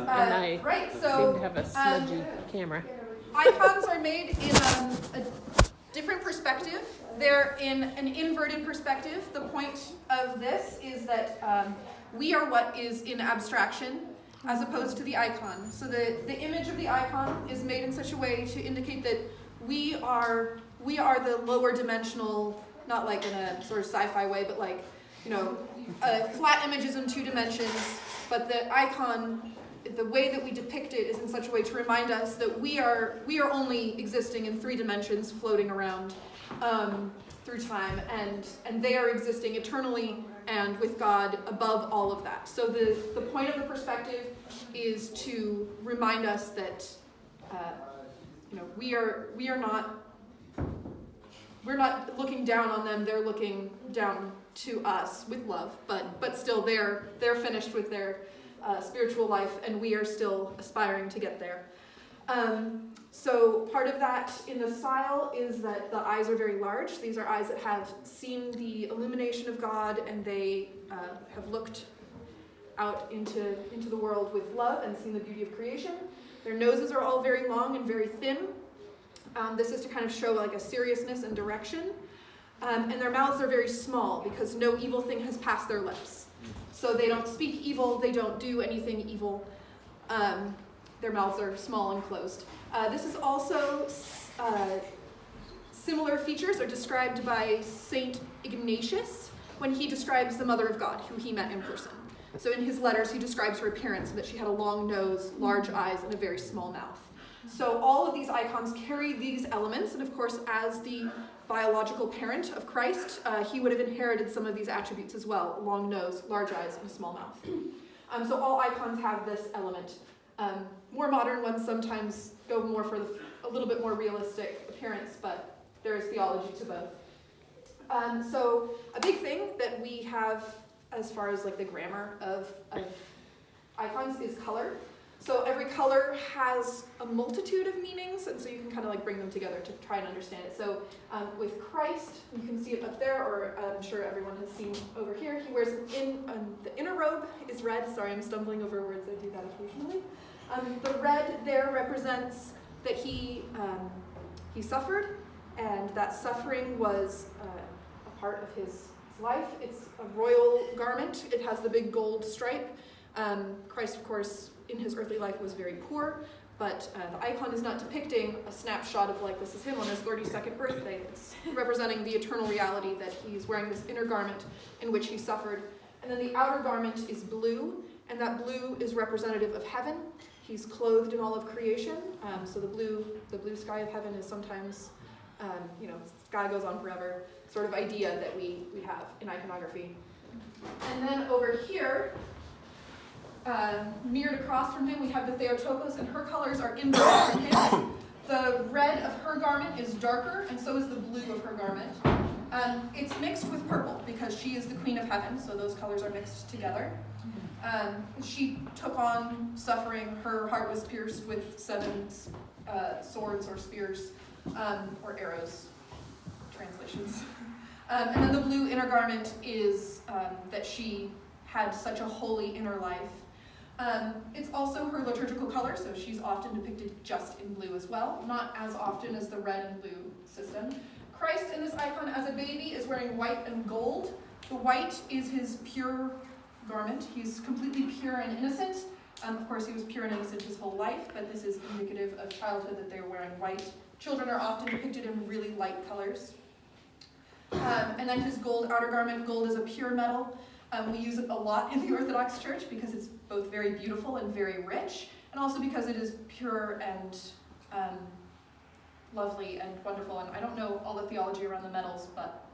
Right, seem so to have a smudgy camera. icons are made in a different perspective. They're in an inverted perspective. The point of this is that we are what is in abstraction as opposed to the icon. So the image of the icon is made in such a way to indicate that we are the lower dimensional, not like in a sort of sci-fi way, but like, flat images in 2 dimensions, but the icon, the way that we depict it is in such a way to remind us that we are only existing in 3 dimensions, floating around through time, and they are existing eternally and with God above all of that. So the point of the perspective is to remind us that we're not looking down on them, they're looking down to us with love, but still they're finished with their spiritual life, and we are still aspiring to get there. So part of that in the style is that the eyes are very large. These are eyes that have seen the illumination of God, and they have looked out into the world with love and seen the beauty of creation. Their noses are all very long and very thin. This is to kind of show like a seriousness and direction. And their mouths are very small because no evil thing has passed their lips. So they don't speak evil, they don't do anything evil. Their mouths are small and closed. This is also, similar features are described by Saint Ignatius when he describes the Mother of God, who he met in person. So in his letters, he describes her appearance, that she had a long nose, large eyes, and a very small mouth. So all of these icons carry these elements, and of course, as the biological parent of Christ, he would have inherited some of these attributes as well: a long nose, large eyes, and a small mouth. So all icons have this element. More modern ones sometimes go more for a little bit more realistic appearance, but there is theology to both. So a big thing that we have as far as like the grammar of icons is color. So every color has a multitude of meanings, and so you can kind of like bring them together to try and understand it. So with Christ, you can see it up there, or I'm sure everyone has seen over here. He wears the inner robe is red. Sorry, I'm stumbling over words. I do that occasionally. The red there represents that he suffered, and that suffering was a part of his life. It's a royal garment. It has the big gold stripe. Christ, of course, in his earthly life was very poor, but the icon is not depicting a snapshot of like this is him on his 32nd birthday. It's representing the eternal reality that he's wearing this inner garment in which he suffered. And then the outer garment is blue, and that blue is representative of heaven. He's clothed in all of creation. So the blue sky of heaven is sometimes, sky goes on forever, sort of idea that we have in iconography. And then over here, mirrored across from him, we have the Theotokos, and her colors are inverted from his. The red of her garment is darker, and so is the blue of her garment. It's mixed with purple because she is the Queen of Heaven, so those colors are mixed together. She took on suffering. Her heart was pierced with 7 swords or spears, or arrows, translations. And then the blue inner garment is that she had such a holy inner life. It's also her liturgical color, so she's often depicted just in blue as well, not as often as the red and blue system. Christ in this icon as a baby is wearing white and gold. The white is his pure garment. He's completely pure and innocent. Of course, he was pure and innocent his whole life, but this is indicative of childhood that they're wearing white. Children are often depicted in really light colors. And then his gold outer garment. Gold is a pure metal. We use it a lot in the Orthodox Church because it's both very beautiful and very rich, and also because it is pure and lovely and wonderful. And I don't know all the theology around the metals, but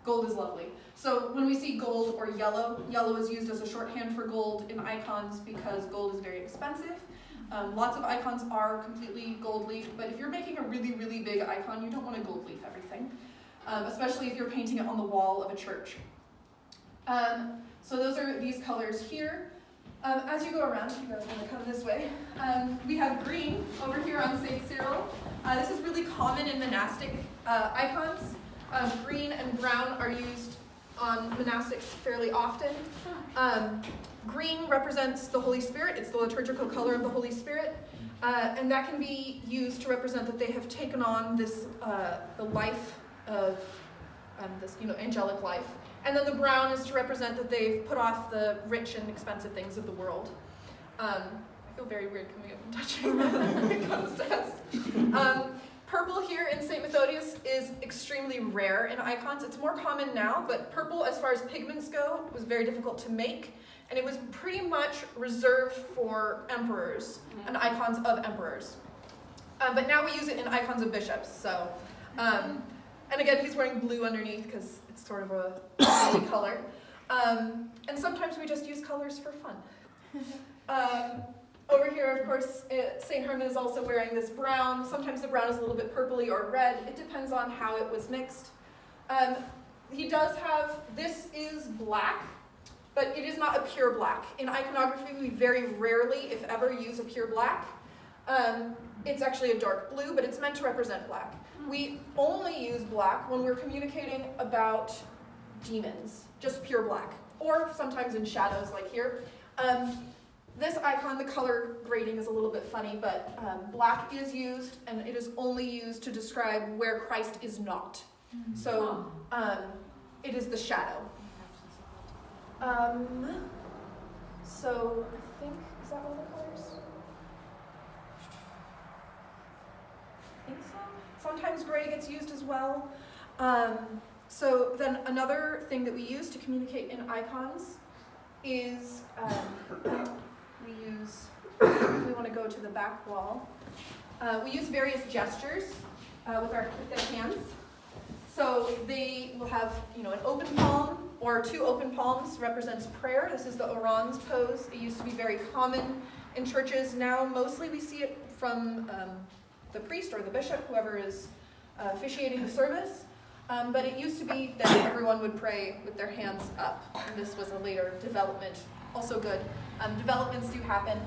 gold is lovely. So when we see gold or yellow, yellow is used as a shorthand for gold in icons because gold is very expensive. Lots of icons are completely gold leafed, but if you're making a really, really big icon, you don't want to gold leaf everything, especially if you're painting it on the wall of a church. So those are these colors here. As you go around, if you guys want to come this way, we have green over here on St. Cyril. This is really common in monastic icons. Green and brown are used on monastics fairly often. Green represents the Holy Spirit. It's the liturgical color of the Holy Spirit. And that can be used to represent that they have taken on this, the life of this, angelic life. And then the brown is to represent that they've put off the rich and expensive things of the world. I feel very weird coming up and touching when it comes to us. Purple here in St. Methodius is extremely rare in icons. It's more common now, but purple, as far as pigments go, was very difficult to make. And it was pretty much reserved for emperors and icons of emperors. But now we use it in icons of bishops. So, and again, he's wearing blue underneath because it's sort of a holy color. And sometimes we just use colors for fun. Over here, of course, St. Herman is also wearing this brown. Sometimes the brown is a little bit purpley or red. It depends on how it was mixed. He does have, this is black, but it is not a pure black. In iconography, we very rarely, if ever, use a pure black. It's actually a dark blue, but it's meant to represent black. We only use black when we're communicating about demons, just pure black, or sometimes in shadows like here. This icon, the color grading is a little bit funny, but black is used, and it is only used to describe where Christ is not. So it is the shadow. So I think, is that all the colors? I think so. Sometimes gray gets used as well. So then another thing that we use to communicate in icons is we want to go to the back wall. We use various gestures with the hands. So they will have, an open palm or two open palms represents prayer. This is the Oran's pose. It used to be very common in churches. Now mostly we see it from the priest or the bishop, whoever is officiating the service. But it used to be that everyone would pray with their hands up. And this was a later development, also good. Developments do happen.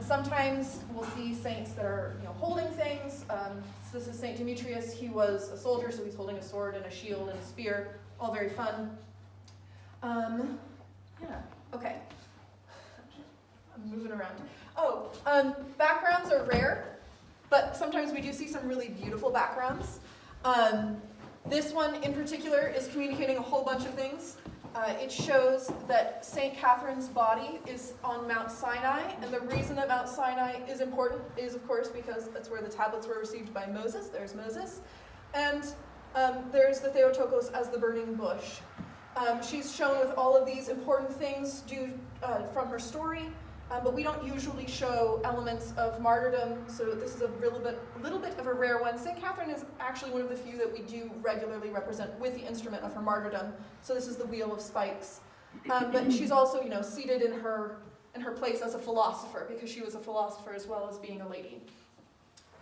Sometimes we'll see saints that are holding things. So this is St. Demetrius. He was a soldier, so he's holding a sword and a shield and a spear. All very fun. Okay. I'm moving around. Backgrounds are rare, but sometimes we do see some really beautiful backgrounds. This one in particular is communicating a whole bunch of things. It shows that St. Catherine's body is on Mount Sinai, and the reason that Mount Sinai is important is, of course, because that's where the tablets were received by Moses. There's Moses. And there's the Theotokos as the burning bush. She's shown with all of these important things due from her story, but we don't usually show elements of martyrdom, so this is a little bit of a rare one. St. Catherine is actually one of the few that we do regularly represent with the instrument of her martyrdom. So this is the wheel of spikes. But she's also, seated in her place as a philosopher, because she was a philosopher as well as being a lady.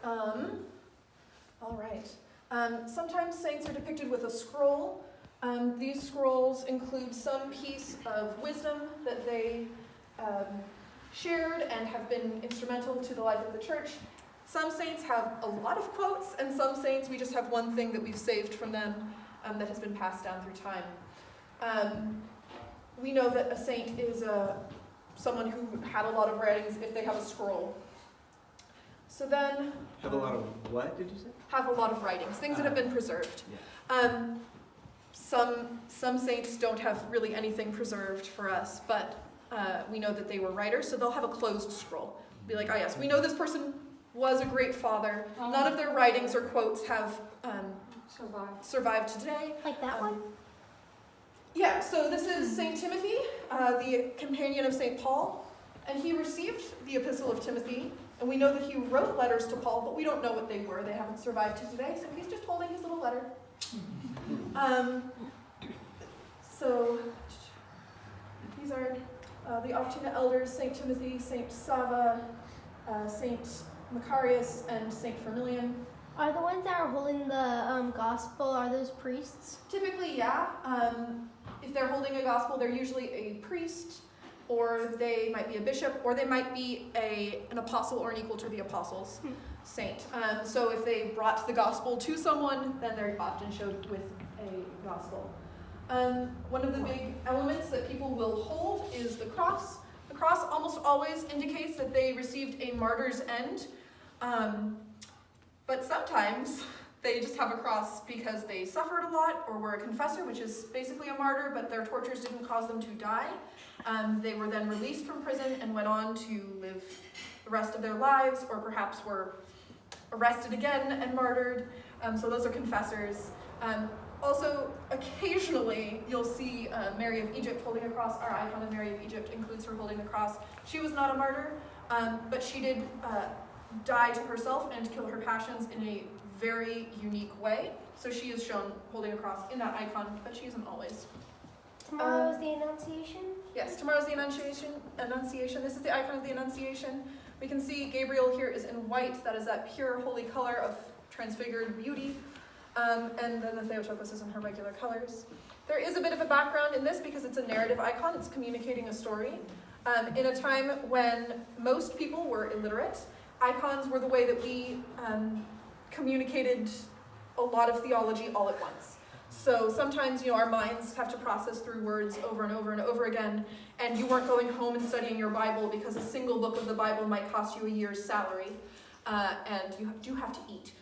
All right. Sometimes saints are depicted with a scroll. These scrolls include some piece of wisdom that they shared and have been instrumental to the life of the church. Some saints have a lot of quotes, and some saints we just have one thing that we've saved from them that has been passed down through time. We know that a saint is someone who had a lot of writings if they have a scroll. So then... Have a lot of what, did you say? Have a lot of writings, things that have been preserved. Yeah. Some saints don't have really anything preserved for us, but we know that they were writers, so they'll have a closed scroll. Be like, oh yes, we know this person was a great father. None of their writings or quotes have survived today. Like that one? Yeah, so this is St. Timothy, the companion of St. Paul, and he received the Epistle of Timothy, and we know that he wrote letters to Paul, but we don't know what they were. They haven't survived to today, so he's just holding his little letter. So these are the Octina elders, St. Timothy, St. Sava, St. Macarius, and St. Firmilian. Are the ones that are holding the gospel, are those priests? Typically, yeah. If they're holding a gospel, they're usually a priest, or they might be a bishop, or they might be an apostle or an equal to the apostles saint. So if they brought the gospel to someone, then they're often showed with a gospel. One of the big elements that people will hold is the cross. The cross almost always indicates that they received a martyr's end, but sometimes they just have a cross because they suffered a lot or were a confessor, which is basically a martyr, but their tortures didn't cause them to die. They were then released from prison and went on to live the rest of their lives, or perhaps were arrested again and martyred. So those are confessors. Also, occasionally, you'll see Mary of Egypt holding a cross. Our icon of Mary of Egypt includes her holding the cross. She was not a martyr, but she did die to herself and kill her passions in a very unique way. So she is shown holding a cross in that icon, but she isn't always. Tomorrow is the Annunciation? Yes, tomorrow's the Annunciation. This is the icon of the Annunciation. We can see Gabriel here is in white. That is that pure holy color of transfigured beauty. And then the Theotokos is in her regular colors. There is a bit of a background in this because it's a narrative icon. It's communicating a story. In a time when most people were illiterate, icons were the way that we communicated a lot of theology all at once. So sometimes, our minds have to process through words over and over and over again, and you weren't going home and studying your Bible because a single book of the Bible might cost you a year's salary, and you do have to eat.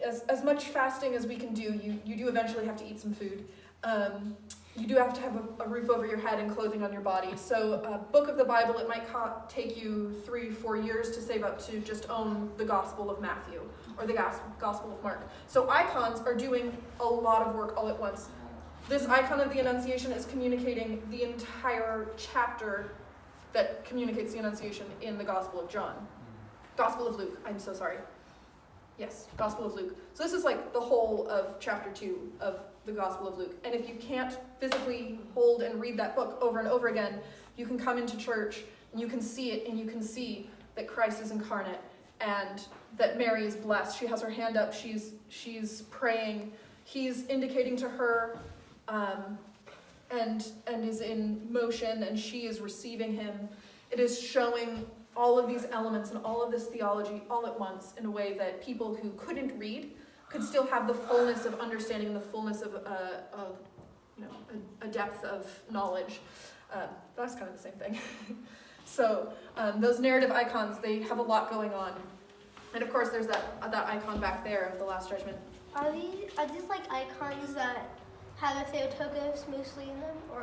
As much fasting as we can do, you do eventually have to eat some food. You do have to have a roof over your head and clothing on your body. So a book of the Bible, it might take you 3-4 years to save up to just own the Gospel of Matthew or the Gospel of Mark. So icons are doing a lot of work all at once. This icon of the Annunciation is communicating the entire chapter that communicates the Annunciation in the Gospel of Luke, I'm so sorry. Yes, Gospel of Luke. So this is like the whole of chapter 2 of the Gospel of Luke. And if you can't physically hold and read that book over and over again, you can come into church and you can see it, and you can see that Christ is incarnate and that Mary is blessed. She has her hand up, she's praying. He's indicating to her and is in motion, and she is receiving him. It is showing all of these elements and all of this theology all at once in a way that people who couldn't read could still have the fullness of understanding and the fullness of a depth of knowledge. That's kind of the same thing. So those narrative icons, they have a lot going on. And of course there's that icon back there of the Last Judgment. Are these like icons that have a Theotokos mostly in them, or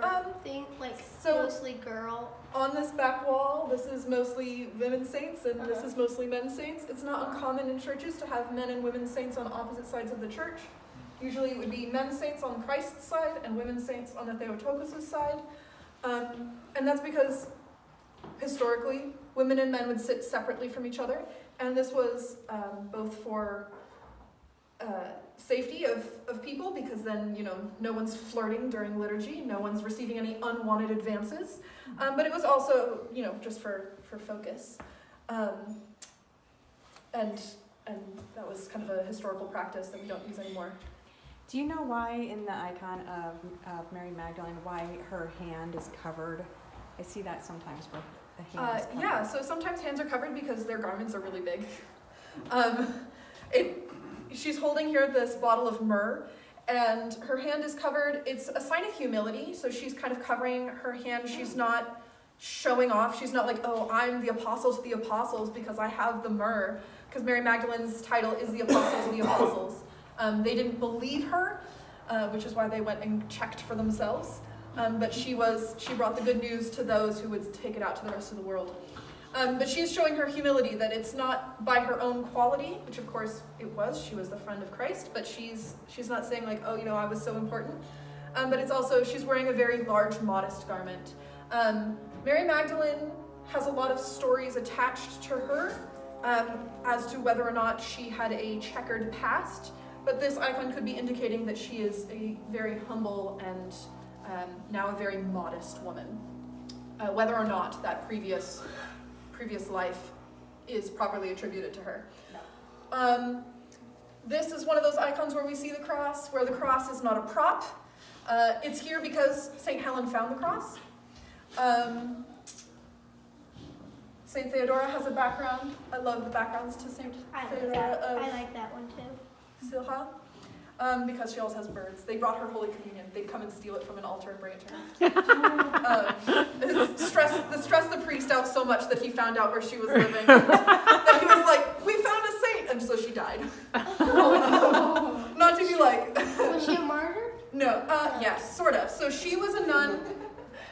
mostly girl? On this back wall, this is mostly women's saints, and this is mostly men's saints. It's not uncommon in churches to have men and women's saints on opposite sides of the church. Usually it would be men's saints on Christ's side and women's saints on the Theotokos' side. And that's because historically, women and men would sit separately from each other, and this was both for safety of people, because then no one's flirting during liturgy, no one's receiving any unwanted advances, but it was also just for focus, and that was kind of a historical practice that we don't use anymore. Do you know why in the icon of Mary Magdalene, why her hand is covered? I see that sometimes where the hand is covered. Yeah, so sometimes hands are covered because their garments are really big. She's holding here this bottle of myrrh, and her hand is covered. It's a sign of humility, so she's kind of covering her hand. She's not showing off. She's not like, oh, I'm the apostle to the apostles because I have the myrrh, because Mary Magdalene's title is the apostle to the apostles. They didn't believe her, which is why they went and checked for themselves. But she brought the good news to those who would take it out to the rest of the world. But she's showing her humility, that it's not by her own quality, which of course it was. She was the friend of Christ, but she's not saying like, oh, I was so important. But it's also, she's wearing a very large, modest garment. Mary Magdalene has a lot of stories attached to her as to whether or not she had a checkered past. But this icon could be indicating that she is a very humble and now a very modest woman. Whether or not that previous life is properly attributed to her. This is one of those icons where we see the cross, where the cross is not a prop. It's here because St. Helen found the cross. St. Theodora has a background. I love the backgrounds to St. Theodora of I like that one too. Silha. because she always has birds. They brought her Holy Communion. They'd come and steal it from an altar and bring it to her. This stressed the priest out so much that he found out where she was living. That he was like, we found a saint! And so she died. Not to be like... Was she a martyr? No, yes, sort of. So she was a nun.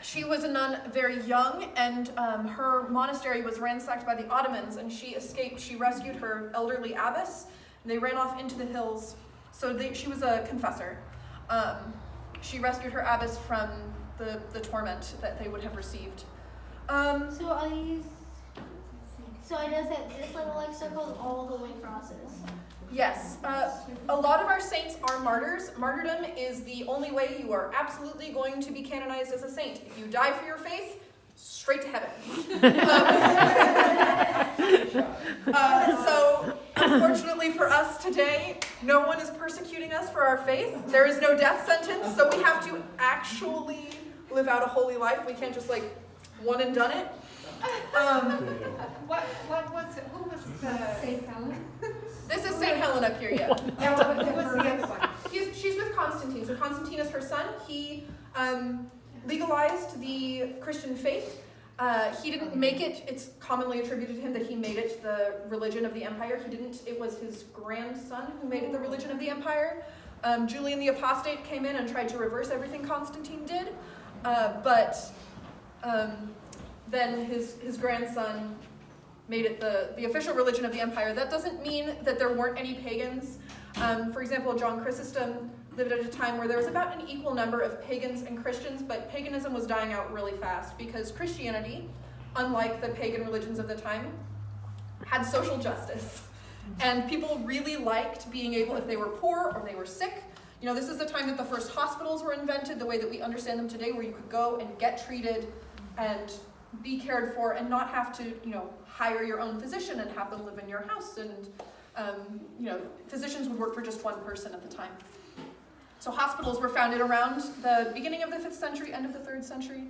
She was a nun very young, and her monastery was ransacked by the Ottomans, and she escaped. She rescued her elderly abbess, and they ran off into the hills. So she was a confessor. She rescued her abbess from the torment that they would have received. So I know that this little like circles all the way crosses. Yes, a lot of our saints are martyrs. Martyrdom is the only way you are absolutely going to be canonized as a saint. If you die for your faith, straight to heaven. So, unfortunately for us today, no one is persecuting us for our faith. There is no death sentence, so we have to actually live out a holy life. We can't just like one and done it. What was it? Who was St. Helen? This is St. Helen up here, yeah. Who was the other one? She's with Constantine. So Constantine is her son. He legalized the Christian faith. He didn't make it. It's commonly attributed to him that he made it the religion of the empire. He didn't. It was his grandson who made it the religion of the empire. Julian the Apostate came in and tried to reverse everything Constantine did. But then his grandson made it the official religion of the empire. That doesn't mean that there weren't any pagans. For example, John Chrysostom lived at a time where there was about an equal number of pagans and Christians, but paganism was dying out really fast because Christianity, unlike the pagan religions of the time, had social justice. And people really liked being able, if they were poor or they were sick, this is the time that the first hospitals were invented, the way that we understand them today, where you could go and get treated and be cared for and not have to, hire your own physician and have them live in your house. And, physicians would work for just one person at the time. So hospitals were founded around the beginning of the 5th century, end of the 3rd century.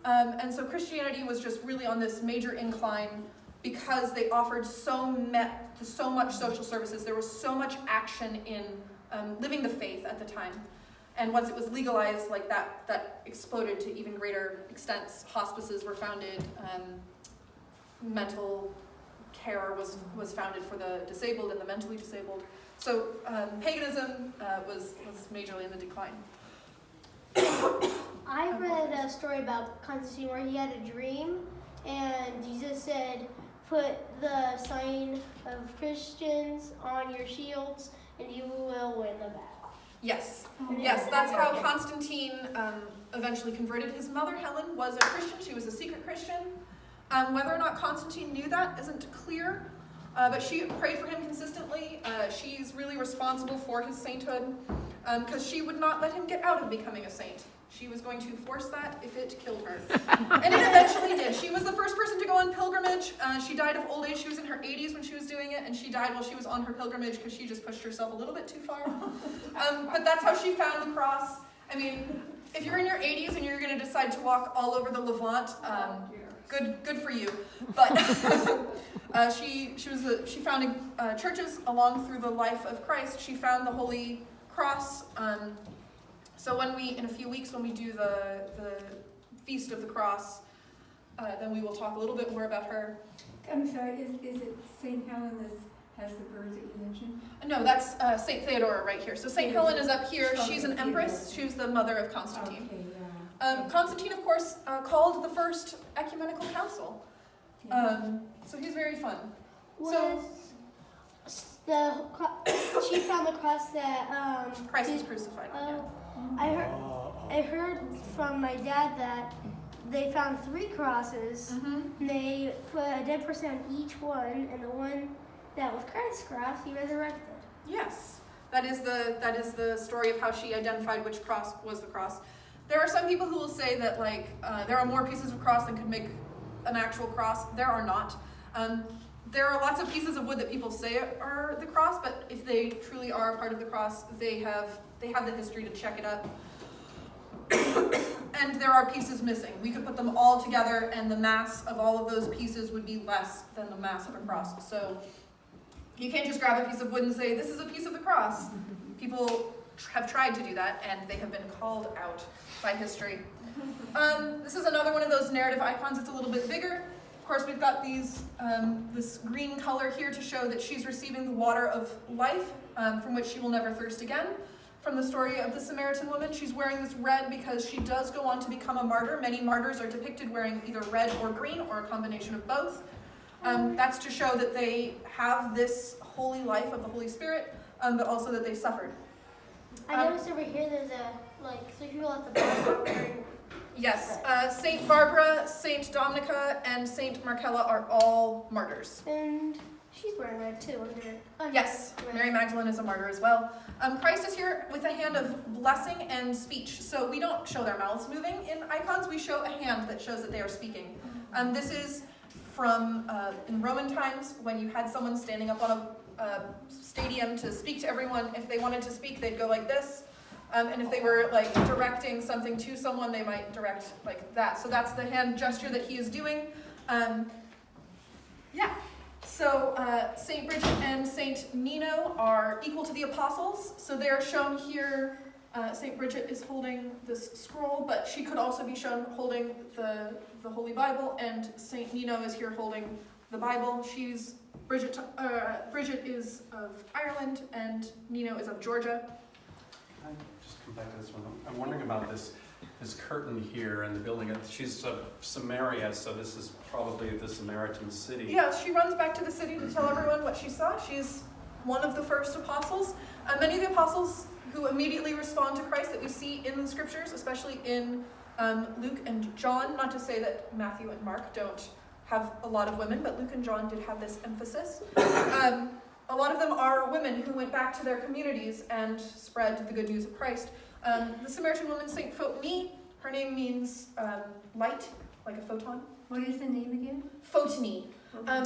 And so Christianity was just really on this major incline because they offered so much social services. There was so much action in living the faith at the time. And once it was legalized, like that exploded to even greater extents. Hospices were founded. Mental care was founded for the disabled and the mentally disabled. So paganism was majorly in the decline. I read a story about Constantine where he had a dream, and Jesus said, "Put the sign of Christians on your shields, and you will win the battle." Yes, that's how Constantine eventually converted. His mother, Helen, was a Christian. She was a secret Christian. Whether or not Constantine knew that isn't clear, but she prayed for him consistently. She's really responsible for his sainthood because she would not let him get out of becoming a saint. She was going to force that if it killed her. And it eventually did. She was the first person to go on pilgrimage. She died of old age. She was in her 80s when she was doing it, and she died while she was on her pilgrimage because she just pushed herself a little bit too far. But that's how she found the cross. I mean, if you're in your 80s and you're going to decide to walk all over the Levant, good for you. But she founded churches along through the life of Christ. She found the Holy Cross. So in a few weeks, when we do the Feast of the Cross, then we will talk a little bit more about her. I'm sorry, is it St. Helen that has the birds that you mentioned? No, that's St. Theodora right here. So St. Helen is up here. She's an empress. She was the mother of Constantine. Okay, yeah. Constantine, of course, called the first ecumenical council. So he's very fun. She found the cross that Christ was crucified on. I heard from my dad that they found 3 crosses. And they put a dead person on each one, and the one that was Christ's cross, he resurrected. Yes, that is the story of how she identified which cross was the cross. There are some people who will say that there are more pieces of cross than could make an actual cross. There are not. There are lots of pieces of wood that people say are the cross, but if they truly are a part of the cross, they have the history to check it up. And there are pieces missing. We could put them all together, and the mass of all of those pieces would be less than the mass of a cross. So you can't just grab a piece of wood and say, this is a piece of the cross. People have tried to do that, and they have been called out by history. This is another one of those narrative icons. It's a little bit bigger. Of course, we've got this green color here to show that she's receiving the water of life, from which she will never thirst again. From the story of the Samaritan woman, she's wearing this red because she does go on to become a martyr. Many martyrs are depicted wearing either red or green, or a combination of both. That's to show that they have this holy life of the Holy Spirit, but also that they suffered. I noticed over here there's three people at the bottom wearing Yes, Saint Barbara, Saint Dominica, and Saint Marcella are all martyrs. and she's wearing red too under Yes, red. Mary Magdalene is a martyr as well. Christ is here with a hand of blessing and speech. So we don't show their mouths moving in icons, we show a hand that shows that they are speaking. This is from in Roman times, when you had someone standing up on a stadium to speak to everyone. If they wanted to speak, they'd go like this. And if they were like directing something to someone, they might direct like that. So that's the hand gesture that he is doing. So Saint Bridget and Saint Nino are equal to the apostles. So they are shown here. Saint Bridget is holding this scroll, but she could also be shown holding the Holy Bible, and Saint Nino is here holding the Bible. Bridget is of Ireland, and Nino is of Georgia. Can I just come back to this one? I'm wondering about this curtain here in the building. She's of Samaria, so this is probably the Samaritan city. Yeah, she runs back to the city to tell everyone what she saw. She's one of the first apostles. Many of the apostles who immediately respond to Christ that we see in the scriptures, especially in Luke and John, not to say that Matthew and Mark don't have a lot of women, but Luke and John did have this emphasis. A lot of them are women who went back to their communities and spread the good news of Christ. The Samaritan woman, Saint Photini, her name means light, like a photon. What is the name again? Photini.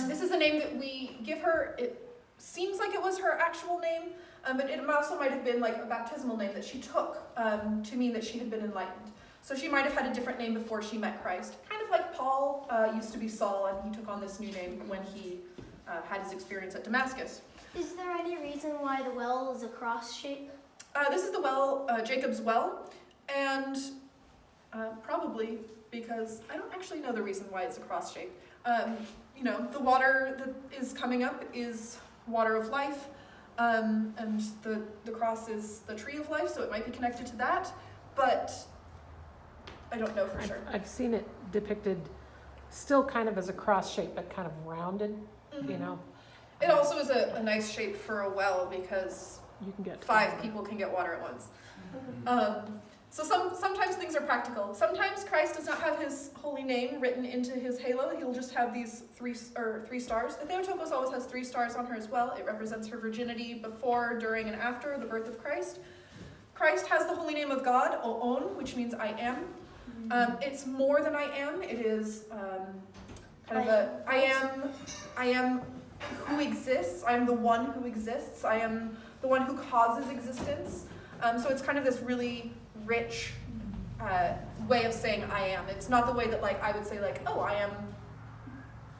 This is a name that we give her. It seems like it was her actual name, but it also might have been like a baptismal name that she took to mean that she had been enlightened. So she might have had a different name before she met Christ. Kind of like Paul used to be Saul, and he took on this new name when he had his experience at Damascus. Is there any reason why the well is a cross shape? This is the well, Jacob's well, and probably because I don't actually know the reason why it's a cross shape. The water that is coming up is water of life, and the cross is the tree of life, so it might be connected to that, but I don't know for sure. I've seen it depicted still kind of as a cross shape, but kind of rounded, Mhm. you know. It also is a nice shape for a well because You can get 5 people can get water at once. So sometimes things are practical. Sometimes Christ does not have his holy name written into his halo. He'll just have these three stars. The Theotokos always has 3 stars on her as well. It represents her virginity before, during, and after the birth of Christ. Christ has the holy name of God, O'on, which means I am. It's more than I am. It is kind of I am who exists. I am the one who exists. I am the one who causes existence. So it's kind of this really rich way of saying I am. It's not the way that I would say oh, I am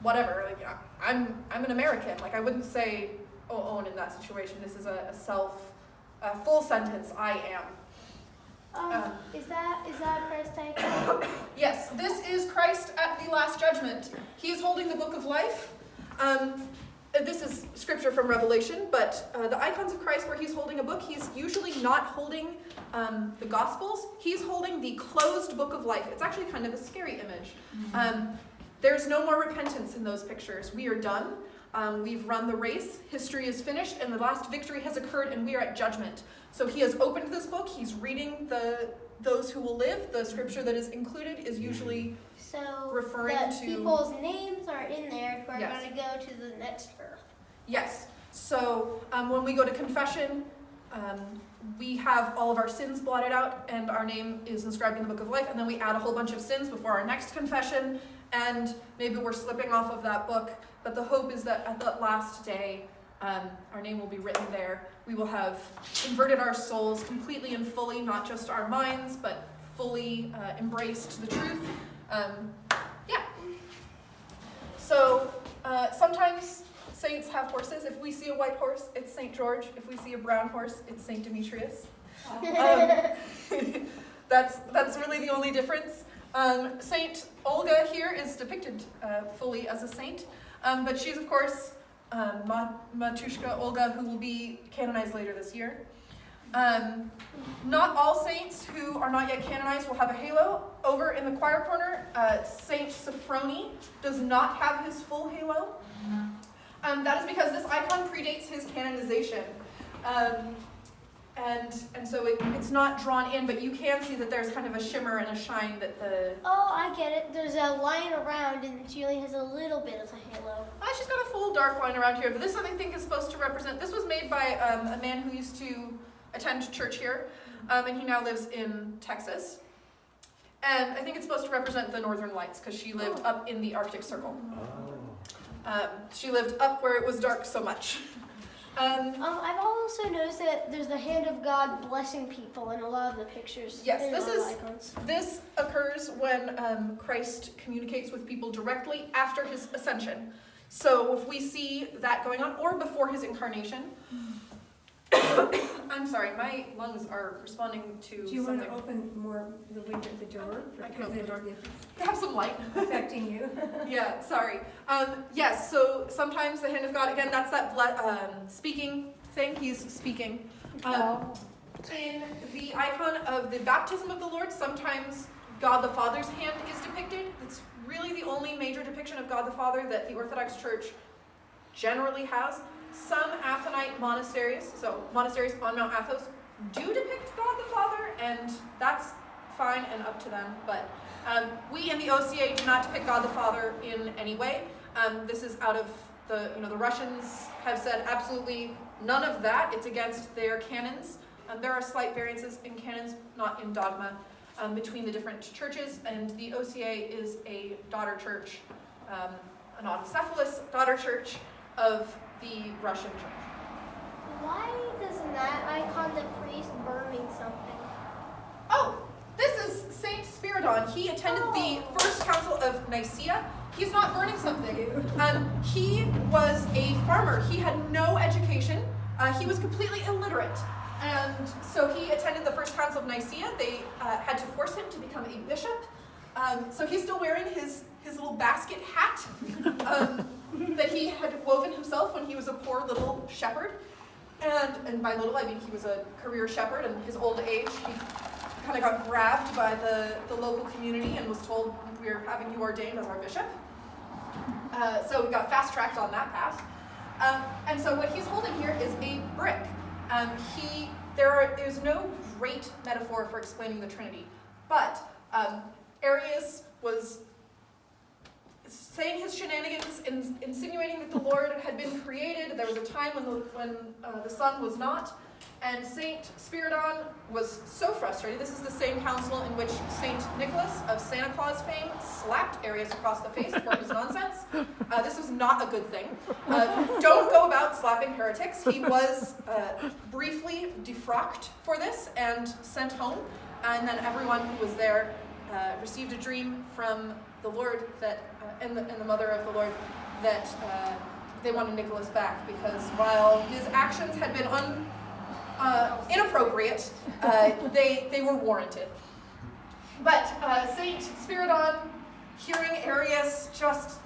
whatever. I'm an American. I wouldn't say O'on in that situation. This is a full sentence. I am. Is that Christ icon? Yes, this is Christ at the Last Judgment. He is holding the book of life. This is scripture from Revelation, but the icons of Christ where he's holding a book, he's usually not holding the Gospels. He's holding the closed book of life. It's actually kind of a scary image. There's no more repentance in those pictures. We are done. We've run the race. History is finished, and the last victory has occurred, and we are at judgment. So he has opened this book. He's reading those who will live. The scripture that is included is usually referring to people's names are in there who are Yes. going to go to the next earth. Yes. So when we go to confession, we have all of our sins blotted out, and our name is inscribed in the book of life, and then we add a whole bunch of sins before our next confession, and maybe we're slipping off of that book, but the hope is that at that last day, our name will be written there. We will have converted our souls completely and fully, not just our minds, but fully embraced the truth. So sometimes saints have horses. If we see a white horse, it's St. George. If we see a brown horse, it's St. Demetrius. That's really the only difference. Saint Olga here is depicted fully as a saint, but she's of course Matushka Olga, who will be canonized later this year. Not all saints who are not yet canonized will have a halo. Over in the choir corner, Saint Sophrony does not have his full halo. That is because this icon predates his canonization. And so it's not drawn in, but you can see that there's kind of a shimmer and a shine that the... Oh, I get it. There's a line around and she only has a little bit of a halo. She's got a full dark line around here, but this I think is supposed to represent... This was made by a man who used to attend church here, and he now lives in Texas. And I think it's supposed to represent the northern lights, because she lived up in the Arctic Circle. She lived up where it was dark so much. I've also noticed that there's the hand of God blessing people in a lot of the pictures. Yes, in a lot of icons. this occurs when Christ communicates with people directly after his ascension. So if we see that going on, or before his incarnation, I'm sorry, my lungs are responding to Do you something. want to open more the window at the door? I can Because open the door. it's Have some light. affecting you. Yeah, sorry. Yes, so sometimes the hand of God, again, that's that speaking thing. He's speaking. In the icon of the baptism of the Lord, sometimes God the Father's hand is depicted. It's really the only major depiction of God the Father that the Orthodox Church generally has. Some Athonite monasteries, so monasteries on Mount Athos, do depict God the Father, and that's fine and up to them. But we in the OCA do not depict God the Father in any way. This is out of the Russians have said absolutely none of that. It's against their canons. There are slight variances in canons, not in dogma, between the different churches, and the OCA is a daughter church, an autocephalous daughter church of the Russian church. Why doesn't that icon the priest burning something? Oh, this is Saint Spiridon. He attended the First Council of Nicaea. He's not burning something. He was a farmer. He had no education. He was completely illiterate. And so he attended the First Council of Nicaea. They had to force him to become a bishop. So he's still wearing his little basket hat that he had woven himself when he was a poor little shepherd. And by little, I mean he was a career shepherd. And his old age, he kind of got grabbed by the local community and was told, "We're having you ordained as our bishop." So he got fast-tracked on that path. And so what he's holding here is a brick. There's no great metaphor for explaining the Trinity, but Arius was saying his shenanigans, insinuating that the Lord had been created. There was a time when the Son was not, and Saint Spiridon was so frustrated. This is the same council in which Saint Nicholas of Santa Claus fame slapped Arius across the face for his nonsense. This was not a good thing. Don't go about slapping heretics. He was briefly defrocked for this and sent home, and then everyone who was there received a dream from the Lord that and the mother of the Lord that they wanted Nicholas back, because while his actions had been inappropriate, they were warranted. But Saint Spiridon, hearing Arius just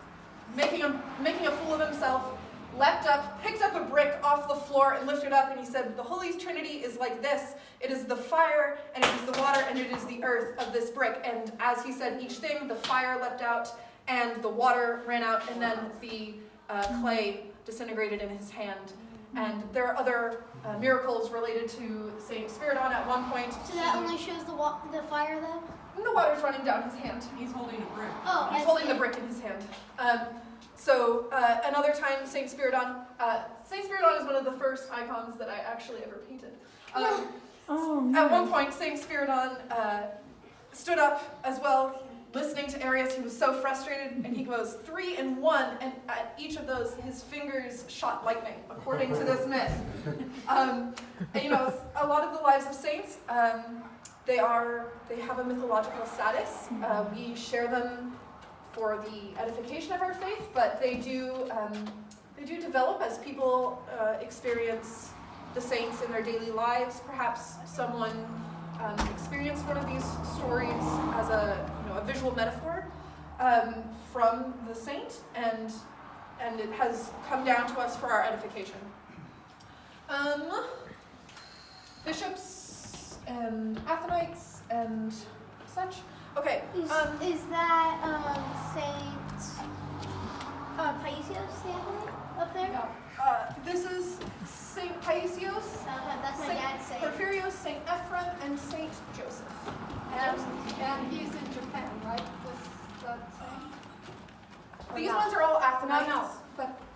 making a fool of himself, leapt up, picked up a brick off the floor and lifted it up, and he said, "The Holy Trinity is like this. It is the fire, and it is the water, and it is the earth of this brick." And as he said each thing, the fire leapt out, and the water ran out, and then the clay disintegrated in his hand. And there are other miracles related to Saint Spiridon at one point. So that only shows the fire then? And the water's running down his hand. He's holding a brick. Oh, He's holding the brick in his hand. So another time, Saint Spiridon is one of the first icons that I actually ever painted. At one point, Saint Spiridon stood up as well, listening to Arius. He was so frustrated, and he goes 3 in 1, and at each of those, his fingers shot lightning, according to this myth. And, a lot of the lives of saints, they have a mythological status. We share them for the edification of our faith, but they do They do develop as people experience the saints in their daily lives. Perhaps someone experienced one of these stories as a visual metaphor from the saint, and it has come down to us for our edification. Bishops and Athenites and such. Okay. Is that Saint Paisios the Athlete up there? This is Saint Paisios, That's my Saint dad's saint. Porphyrios, Saint Ephraim, and Saint Joseph. And he's in Japan, right? This same? These ones are all Athenites. No,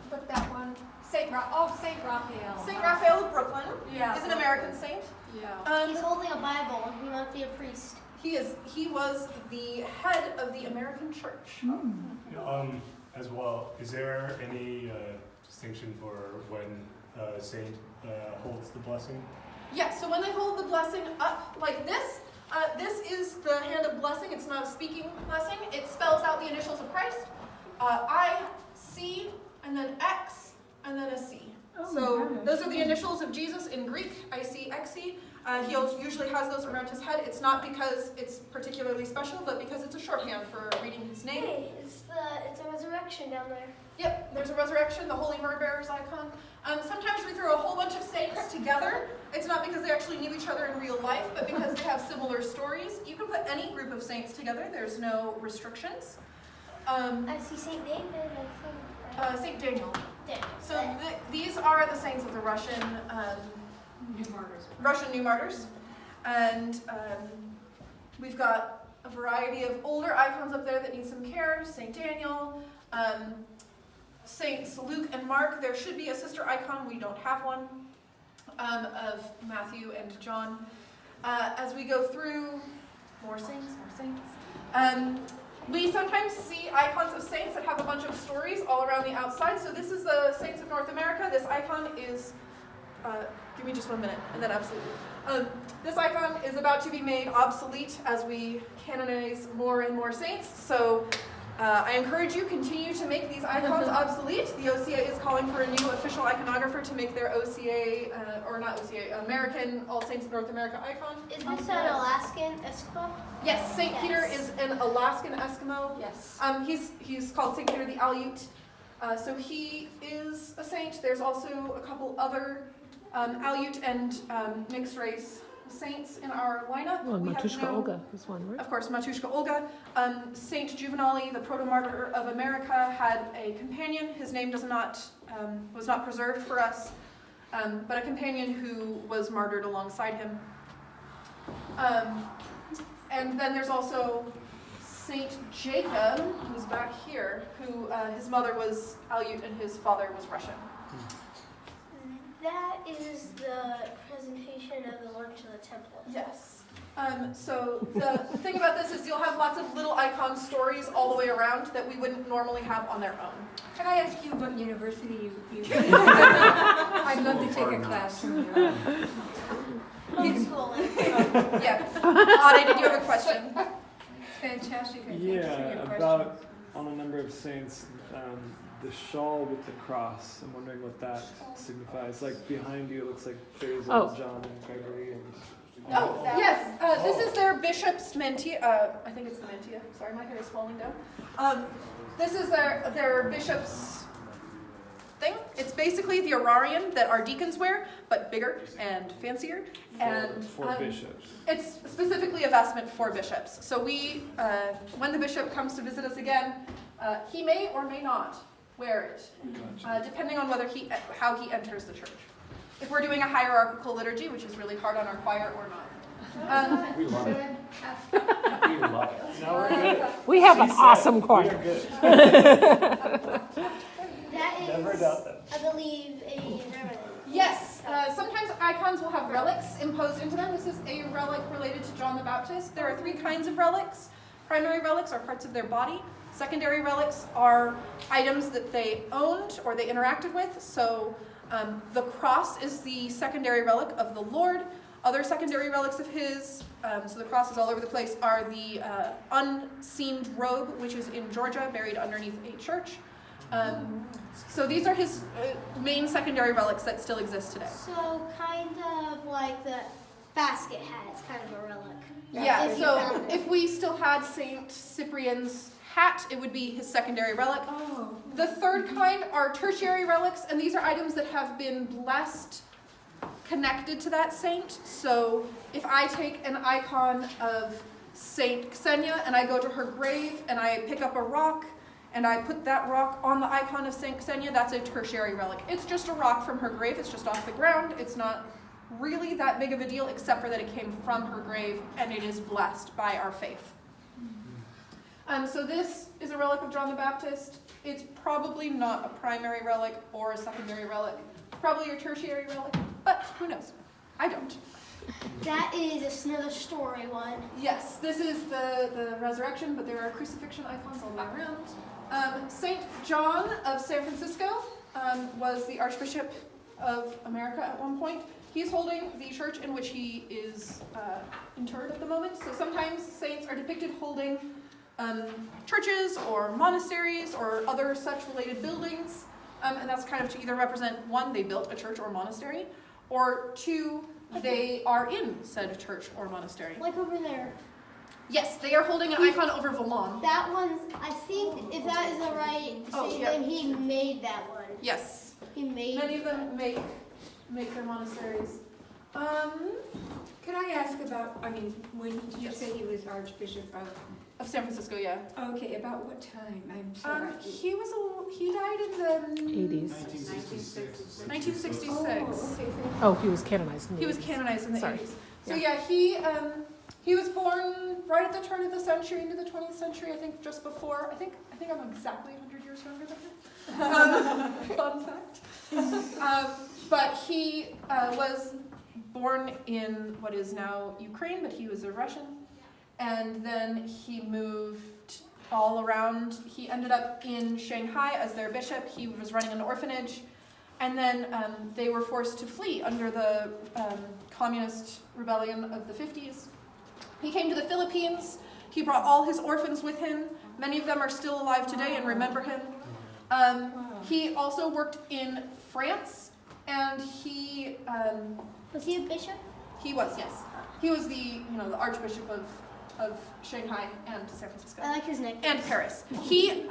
but that one, Saint Raphael. Saint Raphael of Brooklyn Yeah. is an American saint. Yeah. He's holding a Bible. He might be a priest. He was the head of the American church. As well, is there any distinction for when a saint holds the blessing? Yeah, so when they hold the blessing up like this, this is the hand of blessing. It's not a speaking blessing. It spells out the initials of Christ. I, C, and then X, and then a C. So those are the initials of Jesus in Greek, ICXE. He usually has those around his head. It's not because it's particularly special, but because it's a shorthand for reading his name. Hey, it's a resurrection down there. Yep, there's a resurrection, the Holy Myrrh Bearers icon. Sometimes we throw a whole bunch of saints together. It's not because they actually knew each other in real life, but because they have similar stories. You can put any group of saints together. There's no restrictions. I see Saint David. I think. Saint Daniel. Daniel. So these are the saints of the Russian New Martyrs. And we've got a variety of older icons up there that need some care. Saint Daniel, Saints Luke and Mark. There should be a sister icon. We don't have one, of Matthew and John. As we go through, more saints. We sometimes see icons of saints that have a bunch of stories all around the outside. So this is the Saints of North America. This icon is, give me just 1 minute, and then absolutely. This icon is about to be made obsolete as we canonize more and more saints. So I encourage you, continue to make these icons obsolete. The OCA is calling for a new official iconographer to make their American All Saints of North America icon. Is this an Alaskan Eskimo? Yes, St. Peter is an Alaskan Eskimo. Yes. He's called St. Peter the Aleut. So he is a saint. There's also a couple other Aleut and mixed race saints in our lineup. Well, We have Matushka Olga is one, right? Of course, Matushka Olga. Saint Juvenali, the proto-martyr of America, had a companion. His name was not preserved for us, but a companion who was martyred alongside him. And then there's also Saint Jacob, who's back here, who his mother was Aleut and his father was Russian. That is the presentation of the Lord to the temple. Yes. So the thing about this is you'll have lots of little icon stories all the way around that we wouldn't normally have on their own. Can I ask you what university you I'd love to take a class from you. Homeschooling. Yeah. Ade, did you have a question? Fantastic. Yeah, about on a number of saints, the shawl with the cross. I'm wondering what that signifies. Like behind you, it looks like Basil, John, and Gregory. And Oh, yes. This is their bishop's mantilla. I think it's the mantilla. Sorry, my hair is falling down. This is their bishop's thing. It's basically the orarium that our deacons wear, but bigger and fancier. And for bishops. It's specifically a vestment for bishops. So we, when the bishop comes to visit us again, he may or may not wear it, depending on how he enters the church. If we're doing a hierarchical liturgy, which is really hard on our choir, or not. We love it. We love it. Now we're good. We have an awesome choir. We're good. That is, Never doubt that. I believe, a remnant. Yes, sometimes icons will have relics imposed into them. This is a relic related to John the Baptist. There are 3 kinds of relics. Primary relics are parts of their body. Secondary relics are items that they owned or they interacted with. So the cross is the secondary relic of the Lord. Other secondary relics of his, so the cross is all over the place, are the unseamed robe, which is in Georgia, buried underneath a church. So these are his main secondary relics that still exist today. So kind of like the basket hat. It's kind of a relic. Yeah, If you so found it. if we still had Saint Cyprian's hat, it would be his secondary relic. Oh. The third kind are tertiary relics, and these are items that have been blessed, connected to that saint. So if I take an icon of Saint Xenia and I go to her grave and I pick up a rock and I put that rock on the icon of Saint Xenia, that's a tertiary relic. It's just a rock from her grave. It's just off the ground. It's not really that big of a deal, except for that it came from her grave and it is blessed by our faith. So this is a relic of John the Baptist. It's probably not a primary relic or a secondary relic. Probably your tertiary relic, but who knows? I don't. That is another story one. Yes, this is the resurrection, but there are crucifixion icons all the way around. Saint John of San Francisco was the Archbishop of America at one point. He's holding the church in which he is interred at the moment. So sometimes saints are depicted holding churches or monasteries or other such related buildings. And that's kind of to either represent, one, they built a church or monastery, or two, they are in said church or monastery. Like over there. Yes, they are holding an icon over Valon. That one's, I think, if that is the right saying, yeah. then he made that one. Yes. He made Many of them make their monasteries. Could I ask about, when did you say he was Archbishop Of San Francisco, yeah. okay, about what time? I'm sorry. He died in the 80s. 1966. Oh, okay. Oh, he was canonized in the He was 80s. canonized in the Sorry. 80s. So yeah, he was born right at the turn of the century into the 20th century. I think just before. I think I'm exactly 100 years younger than him. Fun fact. But he was born in what is now Ukraine, but he was a Russian. And then he moved all around. He ended up in Shanghai as their bishop. He was running an orphanage. And then they were forced to flee under the communist rebellion of the 50s. He came to the Philippines. He brought all his orphans with him. Many of them are still alive today and remember him. He also worked in France, and he... Was he a bishop? He was, yes. He was the Archbishop of Shanghai and San Francisco. I like his name. And Paris. He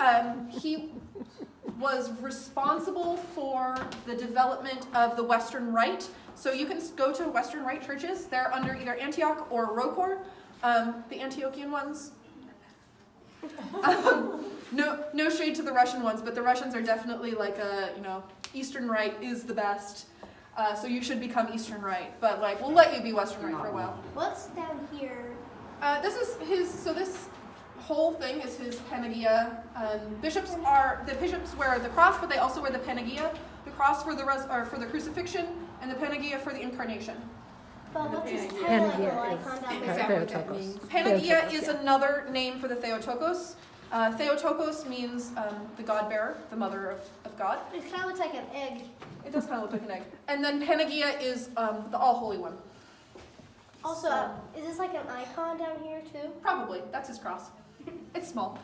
was responsible for the development of the Western Rite. So you can go to Western Rite churches. They're under either Antioch or Rokor, the Antiochian ones. No shade to the Russian ones, but the Russians are definitely like Eastern Rite is the best. So you should become Eastern Rite, but we'll let you be Western Rite for a while. What's down here? This is his. So this whole thing is his panagia. Bishops wear the cross, but they also wear the panagia. The cross for the crucifixion, and the panagia for the incarnation. But what's his title? Panagia Like is icon down there? Exactly. Theotokos. Panagia Theotokos, is yeah. another name for the Theotokos. Theotokos means the God bearer, the mother of God. It kind of looks like an egg. It does kind of look like an egg. And then panagia is the all holy one. Also, So- is this like an icon down here too? Probably. That's his cross. It's small.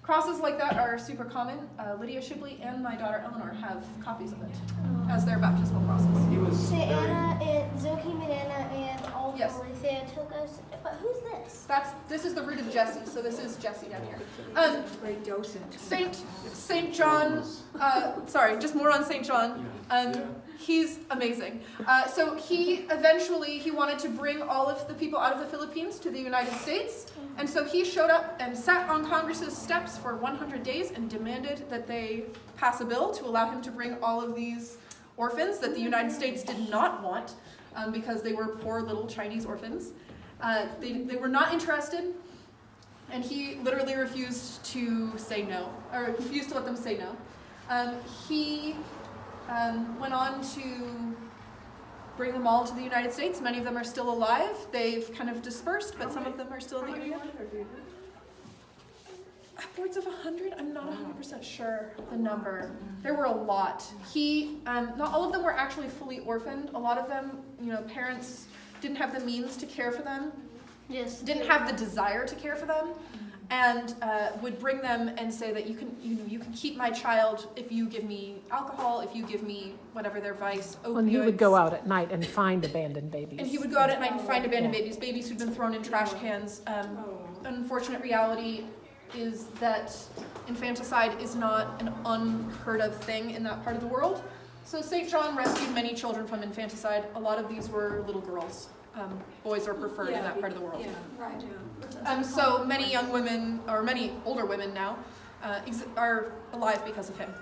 Crosses like that are super common. Lydia Shibley and my daughter Eleanor have copies of it as their baptismal crosses. He was Saint very, Anna and Zochim and Anna and all Yes. holy Theotokos. But who's this? This is the root of Jesse. So this is Jesse down here. Great docent. Saint John. Just more on Saint John. He's amazing. So he wanted to bring all of the people out of the Philippines to the United States. And so he showed up and sat on Congress's steps for 100 days and demanded that they pass a bill to allow him to bring all of these orphans that the United States did not want because they were poor little Chinese orphans. They were not interested, and he literally refused to say no, or refused to let them say no. He went on to bring them all to the United States. Many of them are still alive. They've kind of dispersed, but some of them are still in the area. Upwards of 100? I'm not 100% sure the number. There were a lot. Not all of them were actually fully orphaned. A lot of them, parents didn't have the means to care for them, Yes. didn't have the desire to care for them, and would bring them and say that you can keep my child if you give me alcohol, if you give me whatever their vice, opioids. When he would go out at night and find abandoned babies. And he would go out at night and find abandoned babies who'd been thrown in trash cans. Unfortunate reality is that infanticide is not an unheard of thing in that part of the world. So St. John rescued many children from infanticide. A lot of these were little girls. Boys are preferred in that part of the world. So many young women, or many older women now, are alive because of him.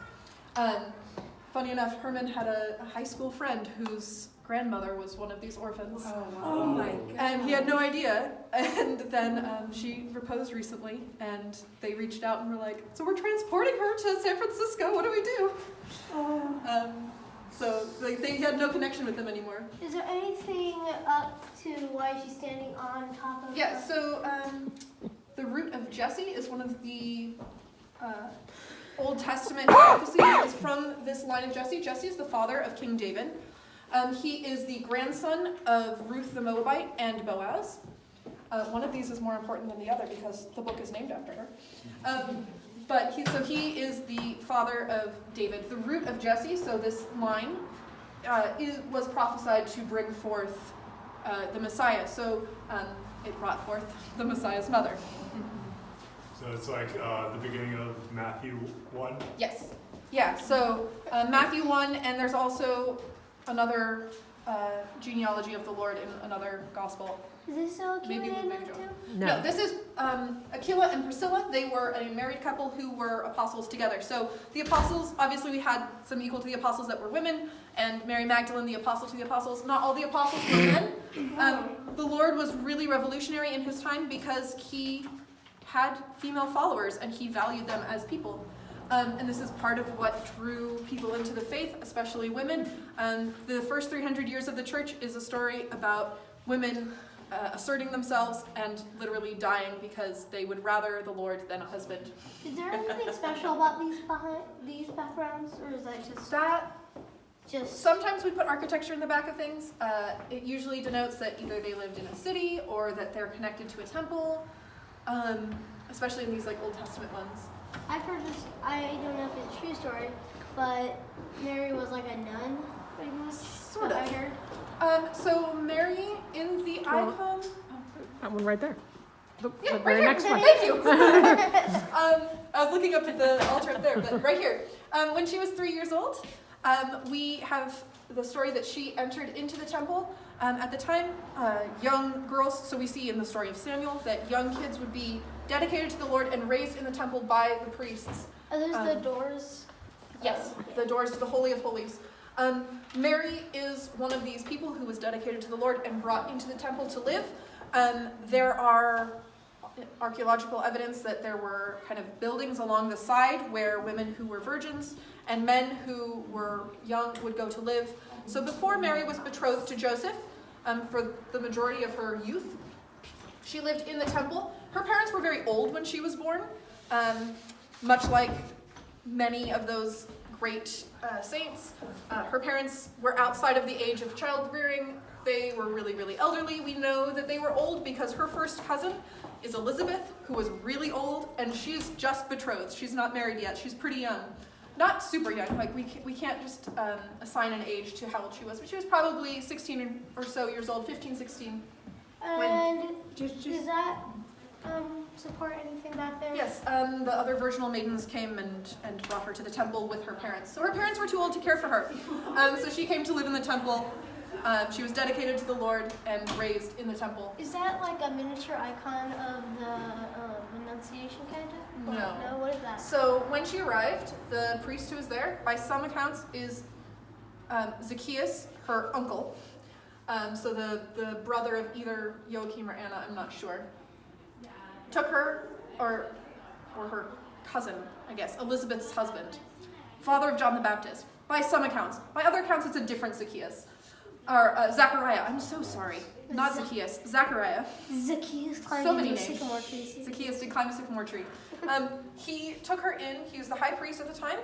Funny enough, Herman had a high school friend whose grandmother was one of these orphans. Oh my God. And he had no idea. And then she proposed recently, and they reached out and were like, so we're transporting her to San Francisco, what do we do? So they had no connection with them anymore. Is there anything up to why she's standing on top of Yeah, her? so the root of Jesse is one of the Old Testament prophecies. It's from this line of Jesse. Jesse is the father of King David. He is the grandson of Ruth the Moabite and Boaz. One of these is more important than the other because the book is named after her. But he is the father of David. The root of Jesse, so this line, was prophesied to bring forth the Messiah. So it brought forth the Messiah's mother. So it's like the beginning of Matthew 1? Yes. Yeah, so Matthew 1, and there's also another genealogy of the Lord in another gospel. Is this so cute Maybe in Luke, that maybe too? John. No. No, this is Aquila and Priscilla. They were a married couple who were apostles together. So the apostles, obviously we had some equal to the apostles that were women, and Mary Magdalene, the apostle to the apostles. Not all the apostles were men. The Lord was really revolutionary in his time because he had female followers and he valued them as people. And this is part of what drew people into the faith, especially women. The first 300 years of the church is a story about women asserting themselves and literally dying because they would rather the Lord than a husband. Is there anything special about these backgrounds, or is that just Sometimes we put architecture in the back of things. It usually denotes that either they lived in a city or that they're connected to a temple, especially in these like Old Testament ones. I've heard this? I don't know if it's a true story, but Mary was like a nun, pretty much. Sort I of. heard. So Mary in the icon. That one right there. The Yeah, very right next here. one. Thank you. I was looking up at the altar up there, but right here. When she was 3 years old, we have the story that she entered into the temple. At the time, young girls, so we see in the story of Samuel that young kids would be dedicated to the Lord and raised in the temple by the priests. Are those the doors? Yes, the doors to the Holy of Holies. Mary is one of these people who was dedicated to the Lord and brought into the temple to live. There are archaeological evidence that there were kind of buildings along the side where women who were virgins and men who were young would go to live. So before Mary was betrothed to Joseph, for the majority of her youth, she lived in the temple. Her parents were very old when she was born, much like many of those great saints. Her parents were outside of the age of child rearing. They were really, really elderly. We know that they were old because her first cousin is Elizabeth, who was really old, and she's just betrothed. She's not married yet. She's pretty young. Not super young, like we can't just assign an age to how old she was, but she was probably 16 or so years old, 15, 16. And does that support anything back there? Yes, the other virginal maidens came and brought her to the temple with her parents. So her parents were too old to care for her. So she came to live in the temple. She was dedicated to the Lord and raised in the temple. Is that like a miniature icon of the Annunciation kind of? No. No, what is that? So when she arrived, the priest who was there, by some accounts, is Zacchaeus, her uncle. So the brother of either Joachim or Anna, I'm not sure, took her, or her cousin, I guess, Elizabeth's husband, father of John the Baptist, by some accounts. By other accounts, it's a different Zacchaeus. Or Zachariah, I'm so sorry. Not Zacchaeus, Zachariah. Zacchaeus climbed So many into a names. sycamore tree. Zacchaeus did climb a sycamore tree. He took her in. He was the high priest at the time.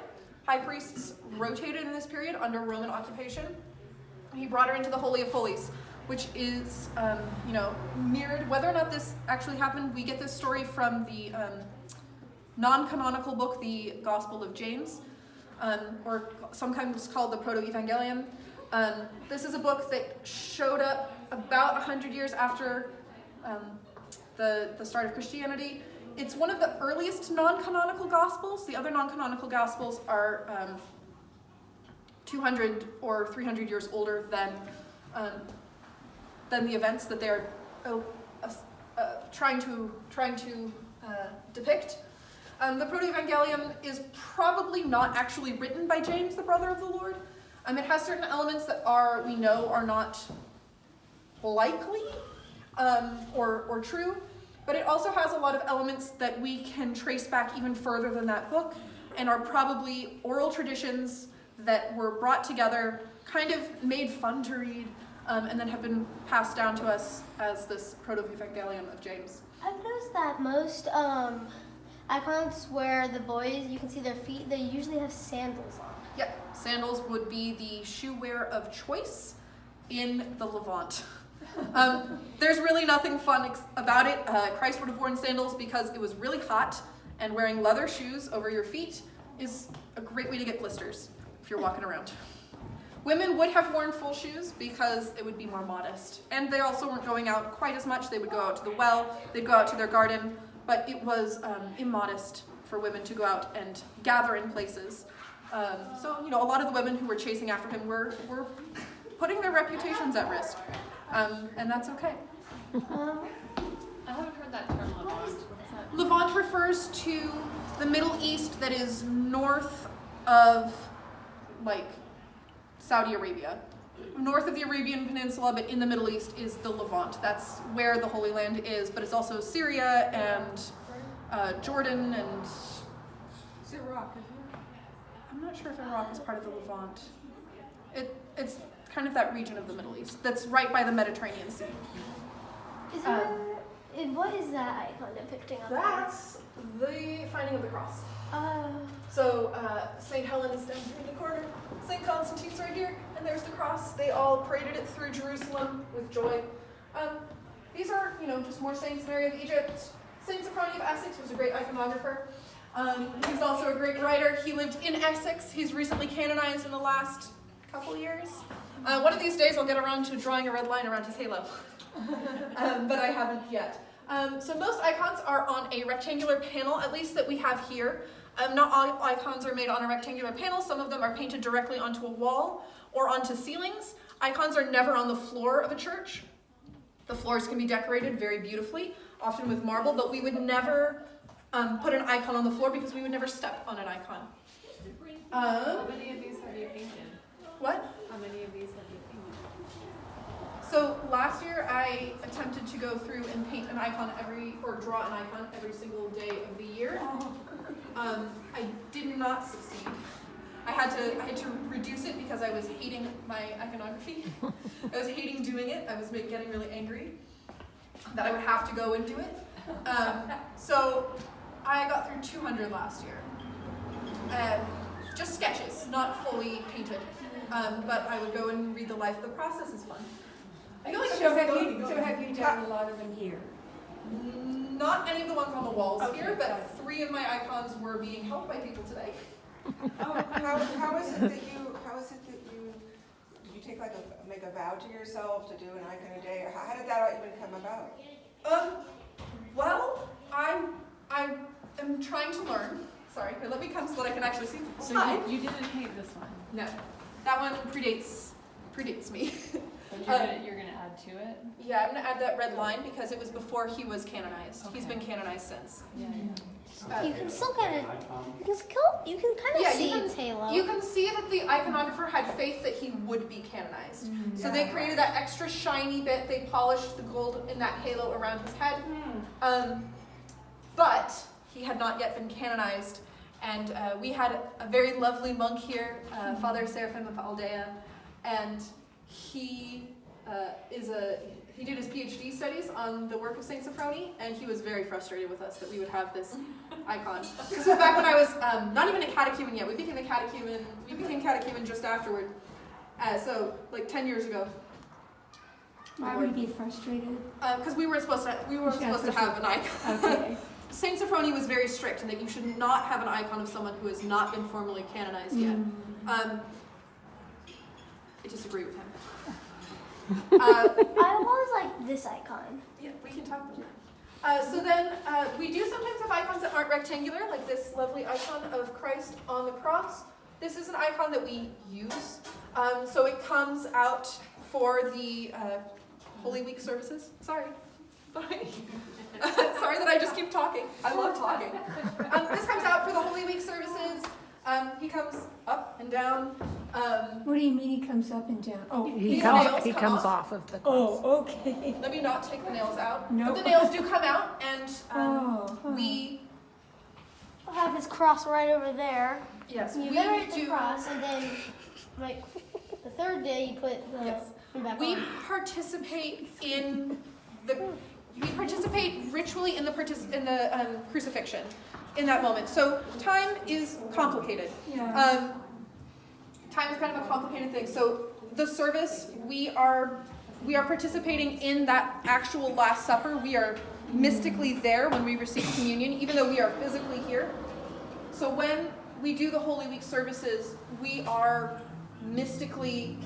High priests rotated in this period under Roman occupation. He brought her into the Holy of Holies. which is, mirrored. Whether or not this actually happened, we get this story from the non-canonical book, the Gospel of James, or sometimes called the Proto-Evangelium. This is a book that showed up about 100 years after the start of Christianity. It's one of the earliest non-canonical Gospels. The other non-canonical Gospels are 200 or 300 years older than the events that they're trying to depict. The Proto-Evangelium is probably not actually written by James, the brother of the Lord. It has certain elements that we know are not likely or true, but it also has a lot of elements that we can trace back even further than that book, and are probably oral traditions that were brought together, kind of made fun to read, and then have been passed down to us as this Proto-Evangelium of James. I've noticed that most icons where the boys, you can see their feet, they usually have sandals on. Yep, sandals would be the shoe wear of choice in the Levant. There's really nothing fun about it. Christ would have worn sandals because it was really hot, and wearing leather shoes over your feet is a great way to get blisters if you're walking around. Women would have worn full shoes because it would be more modest. And they also weren't going out quite as much. They would go out to the well, they'd go out to their garden, but it was immodest for women to go out and gather in places. So, a lot of the women who were chasing after him were putting their reputations at risk. And that's okay. I haven't heard that term Levant. What's that? Levant refers to the Middle East that is north of, Saudi Arabia. North of the Arabian Peninsula, but in the Middle East is the Levant. That's where the Holy Land is, but it's also Syria and Jordan and... Is it Iraq, isn't it? I'm not sure if Iraq is part of the Levant. It's kind of that region of the Middle East that's right by the Mediterranean Sea. What is that icon depicting on That's the finding of the cross. there? So St. Helen is down here in the corner, St. Constantine's right here, and there's the cross. They all paraded it through Jerusalem with joy. These are, just more saints. Mary of Egypt. St. Sophrony of Essex was a great iconographer. He's also a great writer. He lived in Essex. He's recently canonized in the last couple years. One of these days I'll get around to drawing a red line around his halo, but I haven't yet. So most icons are on a rectangular panel, at least that we have here. Not all icons are made on a rectangular panel. Some of them are painted directly onto a wall or onto ceilings. Icons are never on the floor of a church. The floors can be decorated very beautifully, often with marble, but we would never put an icon on the floor because we would never step on an icon. How many of these have you painted? What? How many of these have you painted? So last year I attempted to go through and paint an icon draw an icon every single day of the year. I did not succeed. I had to reduce it because I was hating my iconography. I was hating doing it. I was getting really angry that I would have to go and do it. So I got through 200 last year. Just sketches, not fully painted. But I would go and read the life. The process is fun. I feel like So have you done a lot of them here? Not any of the ones on the walls here, but 3 of my icons were being helped by people today. Oh, how is it that you did you take make a vow to yourself to do an icon a day? Or how did that even come about? Well, I am trying to learn. Sorry, here, let me come so that I can actually see. So you didn't paint this one? No, that one predates me. But you're gonna add to it? Yeah, I'm gonna add that red line because it was before he was canonized. Okay. He's been canonized since. Yeah. You can still kind of see its halo. You can see that the iconographer had faith that he would be canonized. So they created that extra shiny bit. They polished the gold in that halo around his head. But he had not yet been canonized. And we had a very lovely monk here, Father Seraphim of Aldea, and he did his PhD studies on the work of Saint Sophrony, and he was very frustrated with us that we would have this icon. This was back when I was not even a catechumen yet. We became catechumen just afterward, so like 10 years ago. Why would he be frustrated? Because we were supposed to have an icon. Okay. Saint Sophrony was very strict in that you should not have an icon of someone who has not been formally canonized yet. I disagree with him. I always like this icon. Yeah, we can talk about that. So then we do sometimes have icons that aren't rectangular, like this lovely icon of Christ on the cross. This is an icon that we use. So it comes out for the Holy Week services. Sorry. Bye. Sorry that I just keep talking. I love talking. This comes out for the Holy Week services. He comes up and down. What do you mean he comes up and down? Oh, He nails comes come off of the cross. oh, okay. Let me not take the nails out. No. But the nails do come out, and we... I'll have his cross right over there. Yes, You we venerate the do... cross, and then, like, the third day you put the Yes. thing back We on. participate in the... We participate ritually in the crucifixion in that moment. So time is complicated. Yeah. Time is kind of a complicated thing. So the service, we are participating in that actual Last Supper. We are mystically there when we receive communion, even though we are physically here. So when we do the Holy Week services, we are mystically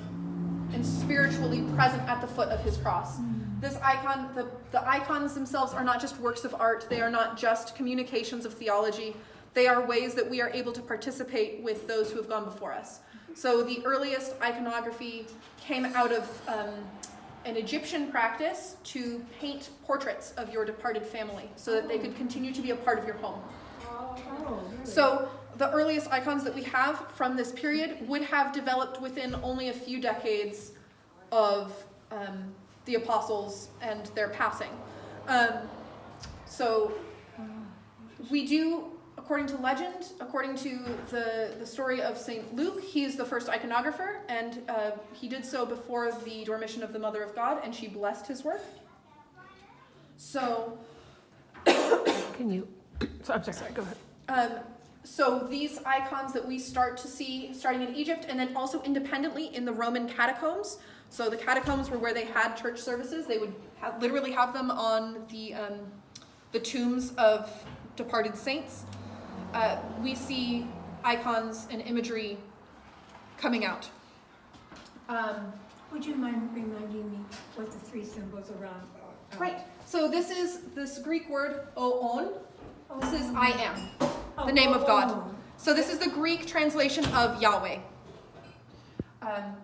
and spiritually present at the foot of his cross. This icon, the icons themselves are not just works of art. They are not just communications of theology. They are ways that we are able to participate with those who have gone before us. So the earliest iconography came out of an Egyptian practice to paint portraits of your departed family so that they could continue to be a part of your home. So the earliest icons that we have from this period would have developed within only a few decades of the apostles and their passing. So we do, according to legend, according to the story of St. Luke, he is the first iconographer, and he did so before the Dormition of the Mother of God, and she blessed his work. So... I'm sorry, go ahead. So these icons that we start to see starting in Egypt and then also independently in the Roman catacombs. So the catacombs were where they had church services. They would literally have them on the tombs of departed saints. We see icons and imagery coming out. Would you mind reminding me what the three symbols around are? Right. So this is this Greek word oon. This is I am, the name of God. So this is the Greek translation of Yahweh,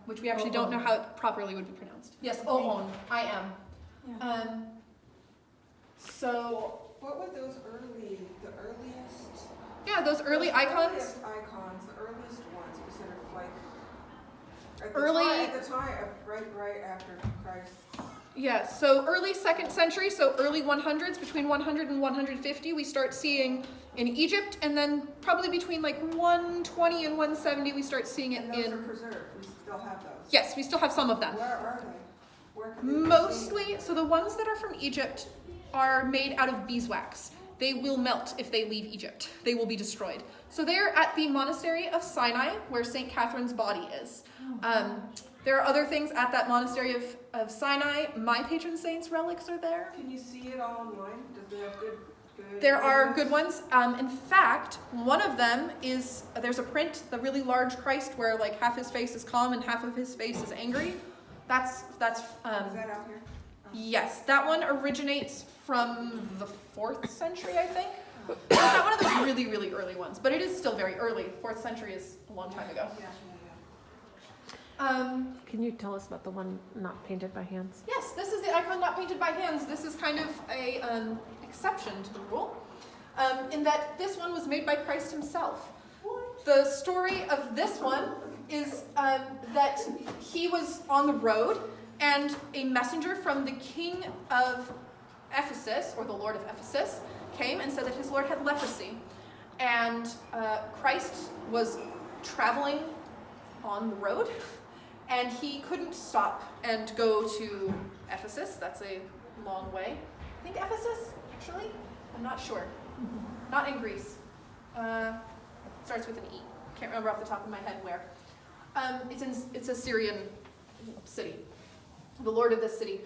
which we actually don't know how it properly would be pronounced. Yes, oon, I am. Yeah. So What were those the earliest? yeah, those early icons. The earliest ones, you said of like, Early- at the time of right after Christ. Yeah, so early 2nd century, so early 100s, between 100 and 150, we start seeing in Egypt, and then probably between like 120 and 170, we start seeing it And those are in... preserved, we still have those. Yes, we still have some of them. Where are they? Where can they be seen? Mostly, so the ones that are from Egypt are made out of beeswax. They will melt if they leave Egypt. They will be destroyed. So they're at the monastery of Sinai, where St. Catherine's body is. There are other things at that monastery of Sinai. My patron saint's relics are there. Can you see it all online? Does they have good There are images? good ones. In fact, one of them is, there's a print, the really large Christ, where like half his face is calm and half of his face is angry. That's Is that out here? yes, that one originates from the 4th century, I think. It's not one of those really, really early ones, but it is still very early. 4th century is a long time ago. Yeah. Can you tell us about the one not painted by hands? Yes, this is the icon not painted by hands. This is kind of a exception to the rule, in that this one was made by Christ himself. The story of this one is that he was on the road, and a messenger from the king of Ephesus, or the Lord of Ephesus, came and said that his lord had leprosy. And Christ was traveling on the road, and he couldn't stop and go to Ephesus. That's a long way. I think Ephesus, actually? I'm not sure. Not in Greece. Starts with an E. Can't remember off the top of my head where. It's a Syrian city. The lord of this city.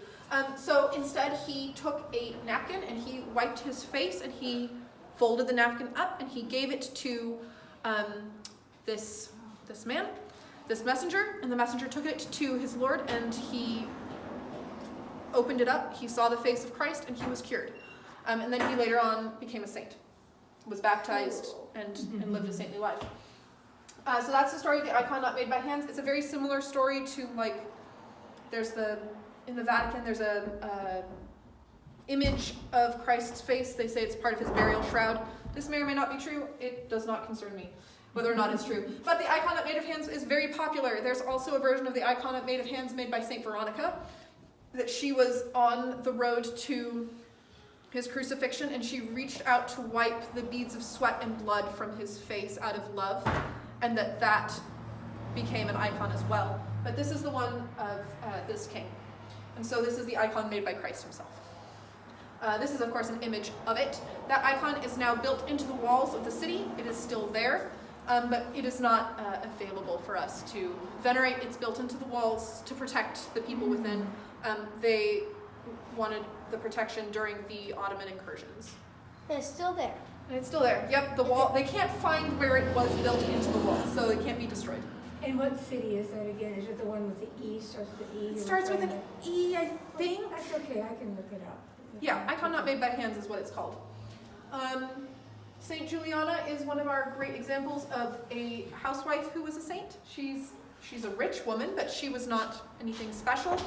So instead, he took a napkin and he wiped his face and he folded the napkin up and he gave it to this man, this messenger, and the messenger took it to his Lord and he opened it up. He saw the face of Christ and he was cured. And then he later on became a saint, was baptized and lived a saintly life. So that's the story of the icon not made by hands. It's a very similar story to in the Vatican, there's a image of Christ's face. They say it's part of his burial shroud. This may or may not be true. It does not concern me whether or not it's true. But the icon not made of hands is very popular. There's also a version of the icon not made of hands made by Saint Veronica, that she was on the road to his crucifixion and she reached out to wipe the beads of sweat and blood from his face out of love, and that became an icon as well. But this is the one of this king. And so this is the icon made by Christ himself. This is, of course, an image of it. That icon is now built into the walls of the city. It is still there, but it is not available for us to venerate. It's built into the walls to protect the people within. They wanted the protection during the Ottoman incursions. And it's still there. And it's still there. Yep, the wall. They can't find where it was built into the wall, so it can't be destroyed. And what city is that again? Is it the one with the E, starts with the E? It starts with an E, I think. That's okay, I can look it up. Yeah, icon not made by hands is what it's called. Saint Juliana is one of our great examples of a housewife who was a saint. She's a rich woman, but she was not anything special.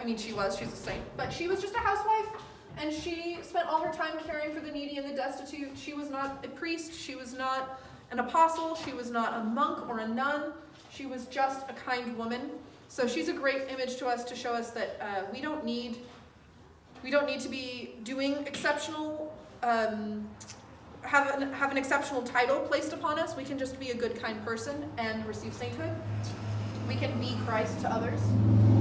She's a saint, but she was just a housewife, and she spent all her time caring for the needy and the destitute. She was not a priest, she was not an apostle, she was not a monk or a nun, she was just a kind woman. So she's a great image to us to show us that we don't need to be doing exceptional, have an exceptional title placed upon us. We can just be a good, kind person and receive sainthood. We can be Christ to others.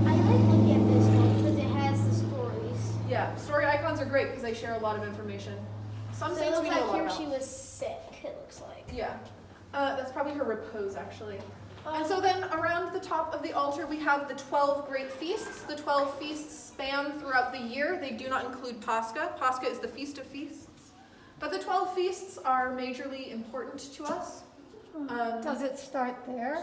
I like looking at this one because it has the stories. Yeah, story icons are great because they share a lot of information. Some saints it we looks know a like lot here about. she was sick, it looks like. Yeah, that's probably her repose actually. And so then around the top of the altar we have the 12 great feasts. The 12 feasts span throughout the year. They do not include Pascha. Pascha is the feast of feasts. But the 12 feasts are majorly important to us. Does it start there?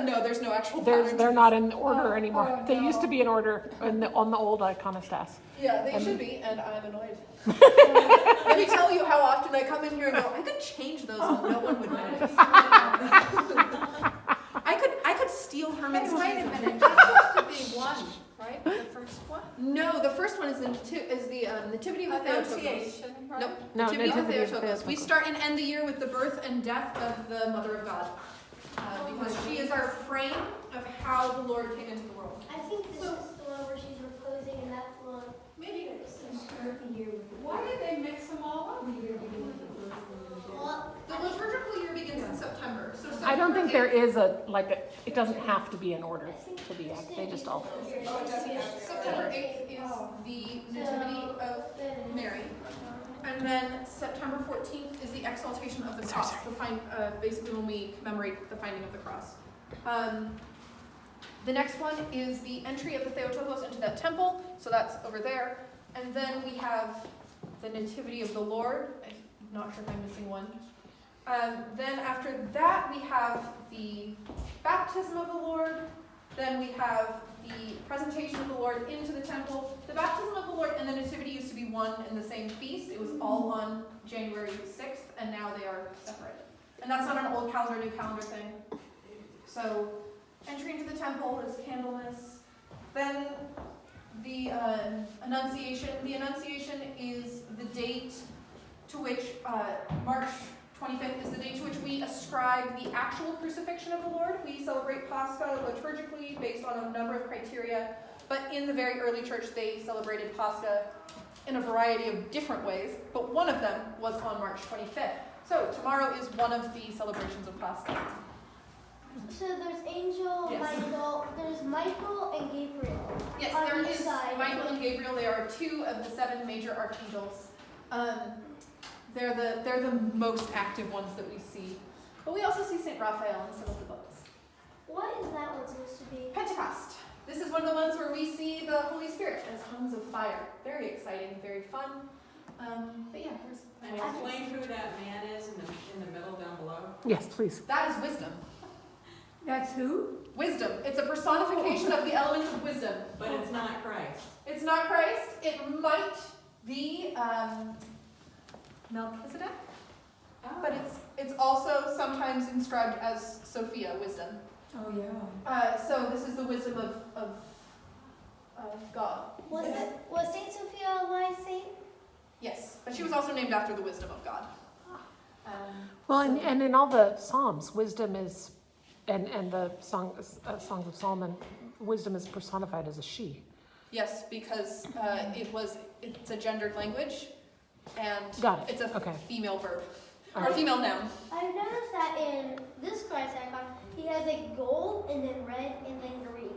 No, there's no actual pattern. They're not in order anymore. They used to be in order on the old iconostas. Yeah, they should be, and I'm annoyed. Let me tell you how often I come in here and go, I could change those and no one would notice. I could steal Herman's Wait a teeth. minute, that's supposed to be one, right? The first one? No, the first one is the Nativity of the Theotokos. Annunciation, right? Nope, No, Nativity of the Nativity of Theotokos. We Theotokos. start and end the year with the birth and death of the Mother of God. Because she is our frame of how the Lord came into the world. I think this is the one where she's reposing and that's the one. Maybe it's the start of the year with the Why did they mix them all up? the year beginning with the birth of the Well, The liturgical year begins in September. So I don't think September there is it doesn't have to be in order to be, they just all. September 8th is the Nativity of Mary. And then September 14th is the exaltation of the cross, basically when we commemorate the finding of the cross. The next one is the entry of the Theotokos into that temple, so that's over there. And then we have the Nativity of the Lord. I'm not sure if I'm missing one. Then after that, we have the baptism of the Lord. Then we have the presentation of the Lord into the temple. The baptism of the Lord and the Nativity used to be one and the same feast. It was all on January 6th, and now they are separate. And that's not an old calendar, new calendar thing. So, entry into the temple is Candlemas. Then the Annunciation. The Annunciation is the date to which March 25th is the date to which we ascribe the actual crucifixion of the Lord. We celebrate Pascha liturgically based on a number of criteria, but in the very early church they celebrated Pascha in a variety of different ways, but one of them was on March 25th. So tomorrow is one of the celebrations of Pascha. so there's Angel, Yes. Michael, there's Michael and Gabriel. Yes, On there each is side. Michael and Gabriel. They are two of the 7 major archangels. They're the most active ones that we see. But we also see St. Raphael in some of the books. What is that one supposed to be? Pentecost. This is one of the ones where we see the Holy Spirit as tongues of fire. Very exciting, very fun. But yeah, there's. Can you explain who that man is in the middle down below? Yes, please. That is wisdom. That's who? Wisdom. It's a personification of the elements of wisdom. But it's not Christ. It's not Christ. It might be Melchizedek, but it's also sometimes inscribed as Sophia, wisdom. Oh, yeah. So this is the wisdom of God. Was Saint Sophia a wise saint? Yes, but she was also named after the wisdom of God. Well, and in all the Psalms, wisdom is, and the Songs of Solomon, wisdom is personified as a she. Yes, because it's a gendered language, and Got it. it's a Okay. female verb, All or right. female noun. I've noticed that in this Christ icon, he has like gold and then red and then green.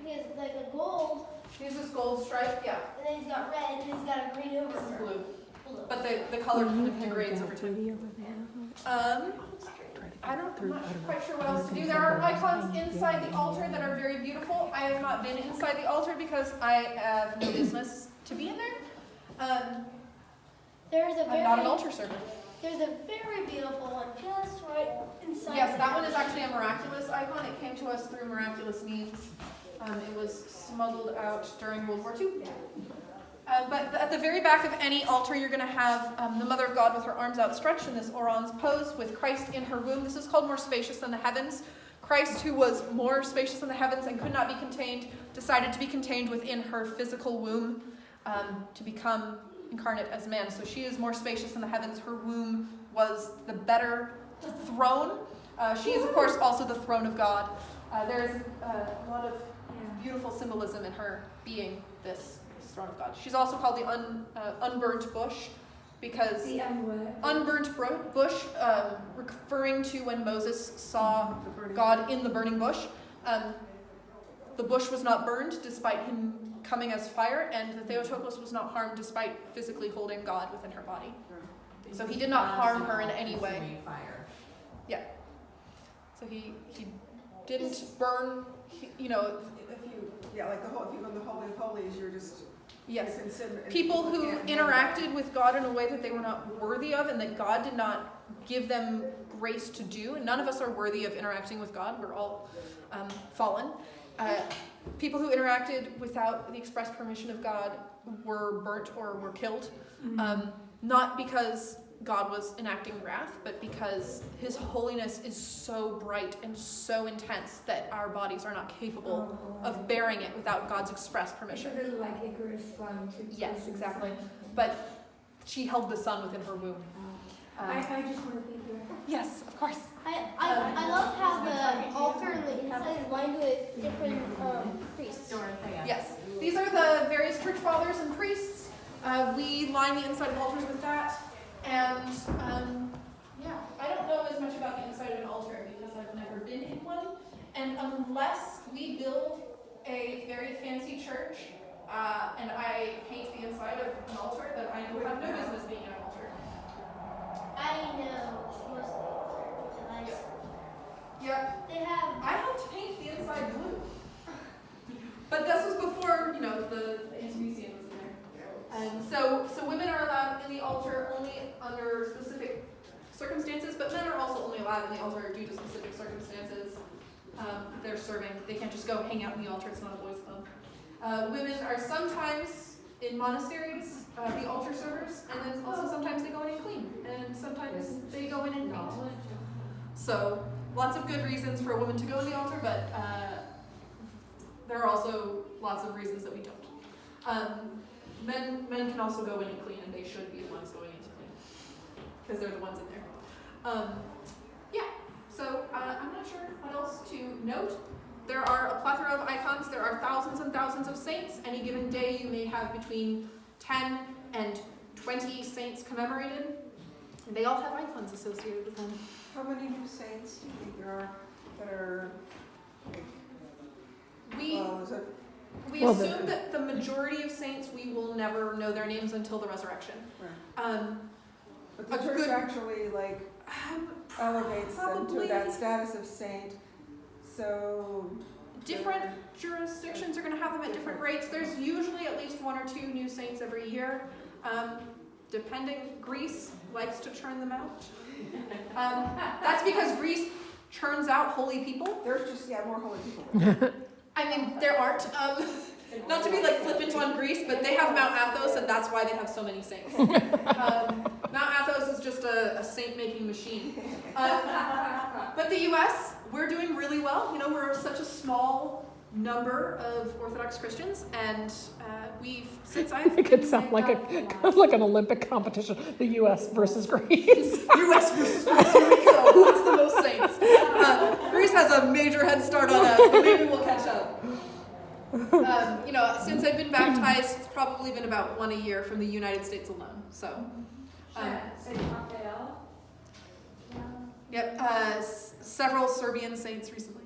He has like a gold, Here's this gold stripe, yeah. and then he's got red, and he's got a green over This is her. blue, Blue. but the color kind of degrades over time. I'm not quite sure what else to do. There are icons inside the altar that are very beautiful. I have not been inside the altar because I have no business to be in there. There's a I'm not an altar server. There's a very beautiful one just right inside. Yes, that one is actually a miraculous icon. It came to us through miraculous means. It was smuggled out during World War II. But at the very back of any altar, you're going to have the Mother of God with her arms outstretched in this orange pose with Christ in her womb. This is called more spacious than the heavens. Christ, who was more spacious than the heavens and could not be contained, decided to be contained within her physical womb to become incarnate as man. So she is more spacious than the heavens. Her womb was the better throne. She is, of course, also the throne of God. There's a lot of beautiful symbolism in her being this throne of God. She's also called the unburnt bush because The unburnt bush, referring to when Moses saw God in the burning bush. The bush was not burned despite him coming as fire, and the Theotokos was not harmed despite physically holding God within her body. So he did not harm her in any way. Yeah. So he didn't burn, If you go in the Holy of Holies, you're just. yes. Consider, People who interacted with God in a way that they were not worthy of and that God did not give them grace to do. And none of us are worthy of interacting with God. We're all fallen. People who interacted without the express permission of God were burnt or were killed. Not because God was enacting wrath, but because his holiness is so bright and so intense that our bodies are not capable of bearing it without God's express permission. It's a little like Icarus flying to Yes, exactly. But she held the sun within her womb. I just want to thank you. Yes, of course. I love how the altar and the inside is lined with different priests. Yes. These are the various church fathers and priests. We line the inside of altars with that. And I don't know as much about the inside of an altar because I've never been in one. And unless we build a very fancy church and I paint the inside of an altar, then I will have no business being in an altar. I know most of the altars. Yep. They have. I helped paint the inside blue. But this was before, the Museum was in there. And so women are allowed in the altar only under specific circumstances, but men are also only allowed in the altar due to specific circumstances. They're serving. They can't just go hang out in the altar. It's not a boys' club. Women are sometimes in monasteries, the altar servers, and then also sometimes they go in and clean, and sometimes they go in and paint. So lots of good reasons for a woman to go to the altar, but there are also lots of reasons that we don't. Men can also go in and clean, and they should be the ones going in to clean, because they're the ones in there. So I'm not sure what else to note. There are a plethora of icons. There are thousands and thousands of saints. Any given day you may have between 10 and 20 saints commemorated. And they all have icons associated with them. How many new saints do you think there are that are We assume that the majority of saints, we will never know their names until the resurrection. Right. But the church actually elevates them to that status of saint. So different jurisdictions are going to have them at different rates. There's usually at least 1 or 2 new saints every year. Greece likes to churn them out. That's because Greece churns out holy people. There's just, more holy people. I mean, there aren't. Not to be like flippant on Greece, but they have Mount Athos, and that's why they have so many saints. Mount Athos is just a saint-making machine. But the U.S., we're doing really well. You know, we're such a small number of Orthodox Christians, and since I've It could sound like an Olympic competition, the U.S. versus Greece. U.S. versus Greece, here we go. Who has the most saints? Greece has a major head start on us, but maybe we'll catch up. Since I've been baptized, it's probably been about 1 a year from the United States alone. So, Saint Raphael. yep, several Serbian saints recently.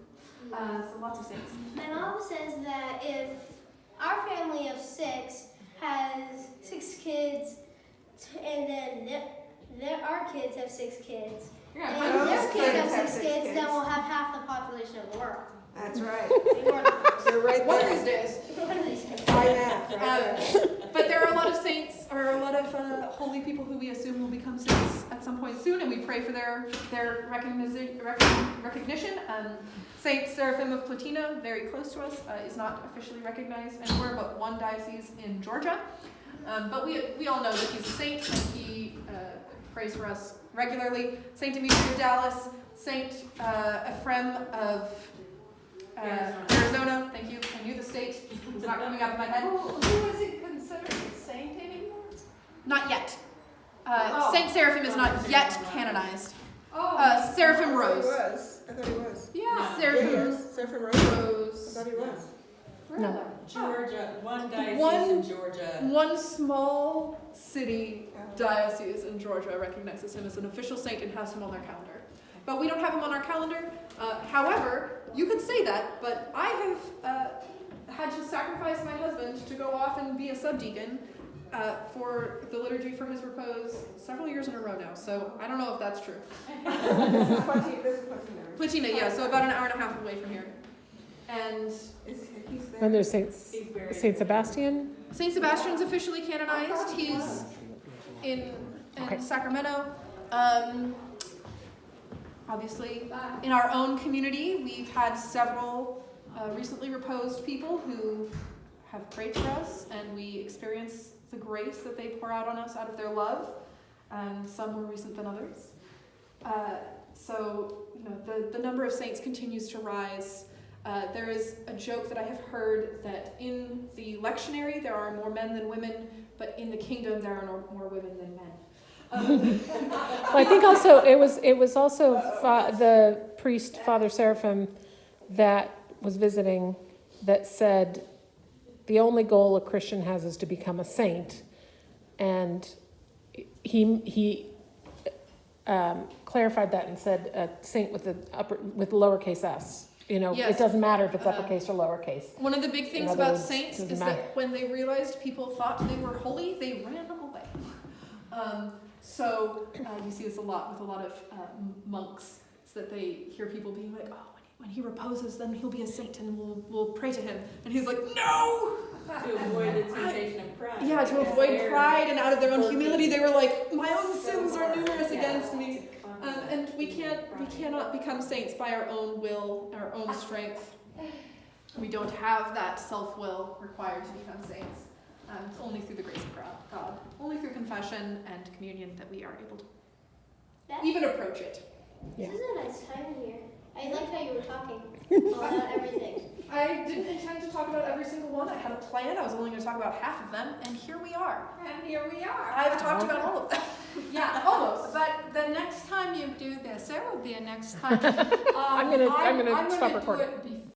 So lots of saints. My mom says that if our family of 6 has 6 kids, and then our kids have 6 kids, and their kids have 6 kids, then we'll have half the population of the world. That's right. You're right One there. of these days. By math, right there. But there are a lot of saints, or a lot of holy people who we assume will become saints at some point soon, and we pray for their recognition. Saint Seraphim of Platina, very close to us, is not officially recognized, and we're about 1 diocese in Georgia. But we all know that he's a saint, and he prays for us regularly. Saint Demetri of Dallas, Saint Ephrem of Arizona, thank you. I knew the state. It's not coming out of my head. Who is it considered a saint anymore? Not yet. Saint Seraphim is not yet canonized. Seraphim Rose. I thought he was. Yeah. Seraphim Rose. I thought he was. No. Georgia, 1 diocese in Georgia. 1 small city diocese in Georgia recognizes him as an official saint and has him on their calendar. But we don't have him on our calendar. However, you could say that, but I have had to sacrifice my husband to go off and be a subdeacon for the liturgy for his repose several years in a row now. So I don't know if that's true. Platina, yeah, so about an hour and a half away from here. And And there's Saint Sebastian. Saint Sebastian's officially canonized. He's in Sacramento. Obviously, in our own community, we've had several recently reposed people who have prayed for us, and we experience the grace that they pour out on us out of their love. Some more recent than others. So, the number of saints continues to rise. There is a joke that I have heard that in the lectionary there are more men than women, but in the kingdom there are more women than men. Well, I think also it was also the priest Father Seraphim that was visiting that said the only goal a Christian has is to become a saint, and he clarified that and said a saint with lowercase s. Yes. It doesn't matter if it's uppercase or lowercase. One of the big things about saints is that when they realized people thought they were holy, they ran away. So you see this a lot with a lot of monks, so that they hear people being like, "Oh, when he reposes, then he'll be a saint, and we'll pray to him." And he's like, "No!" To avoid the temptation of pride. Yeah, to avoid pride, and out of their own humility, they were like, "My own sins are numerous against me," and we cannot become saints by our own will, our own strength. We don't have that self-will required to become saints. It's only through the grace of God, only through confession and communion that we are able to even approach it. This is a nice time in here. I liked how you were talking about everything. I didn't intend to talk about every single one. I had a plan. I was only going to talk about half of them, and here we are. And here we are. I've talked about all of them. Yeah, almost. But the next time you do this, there will be a next time. I'm gonna stop do recording. it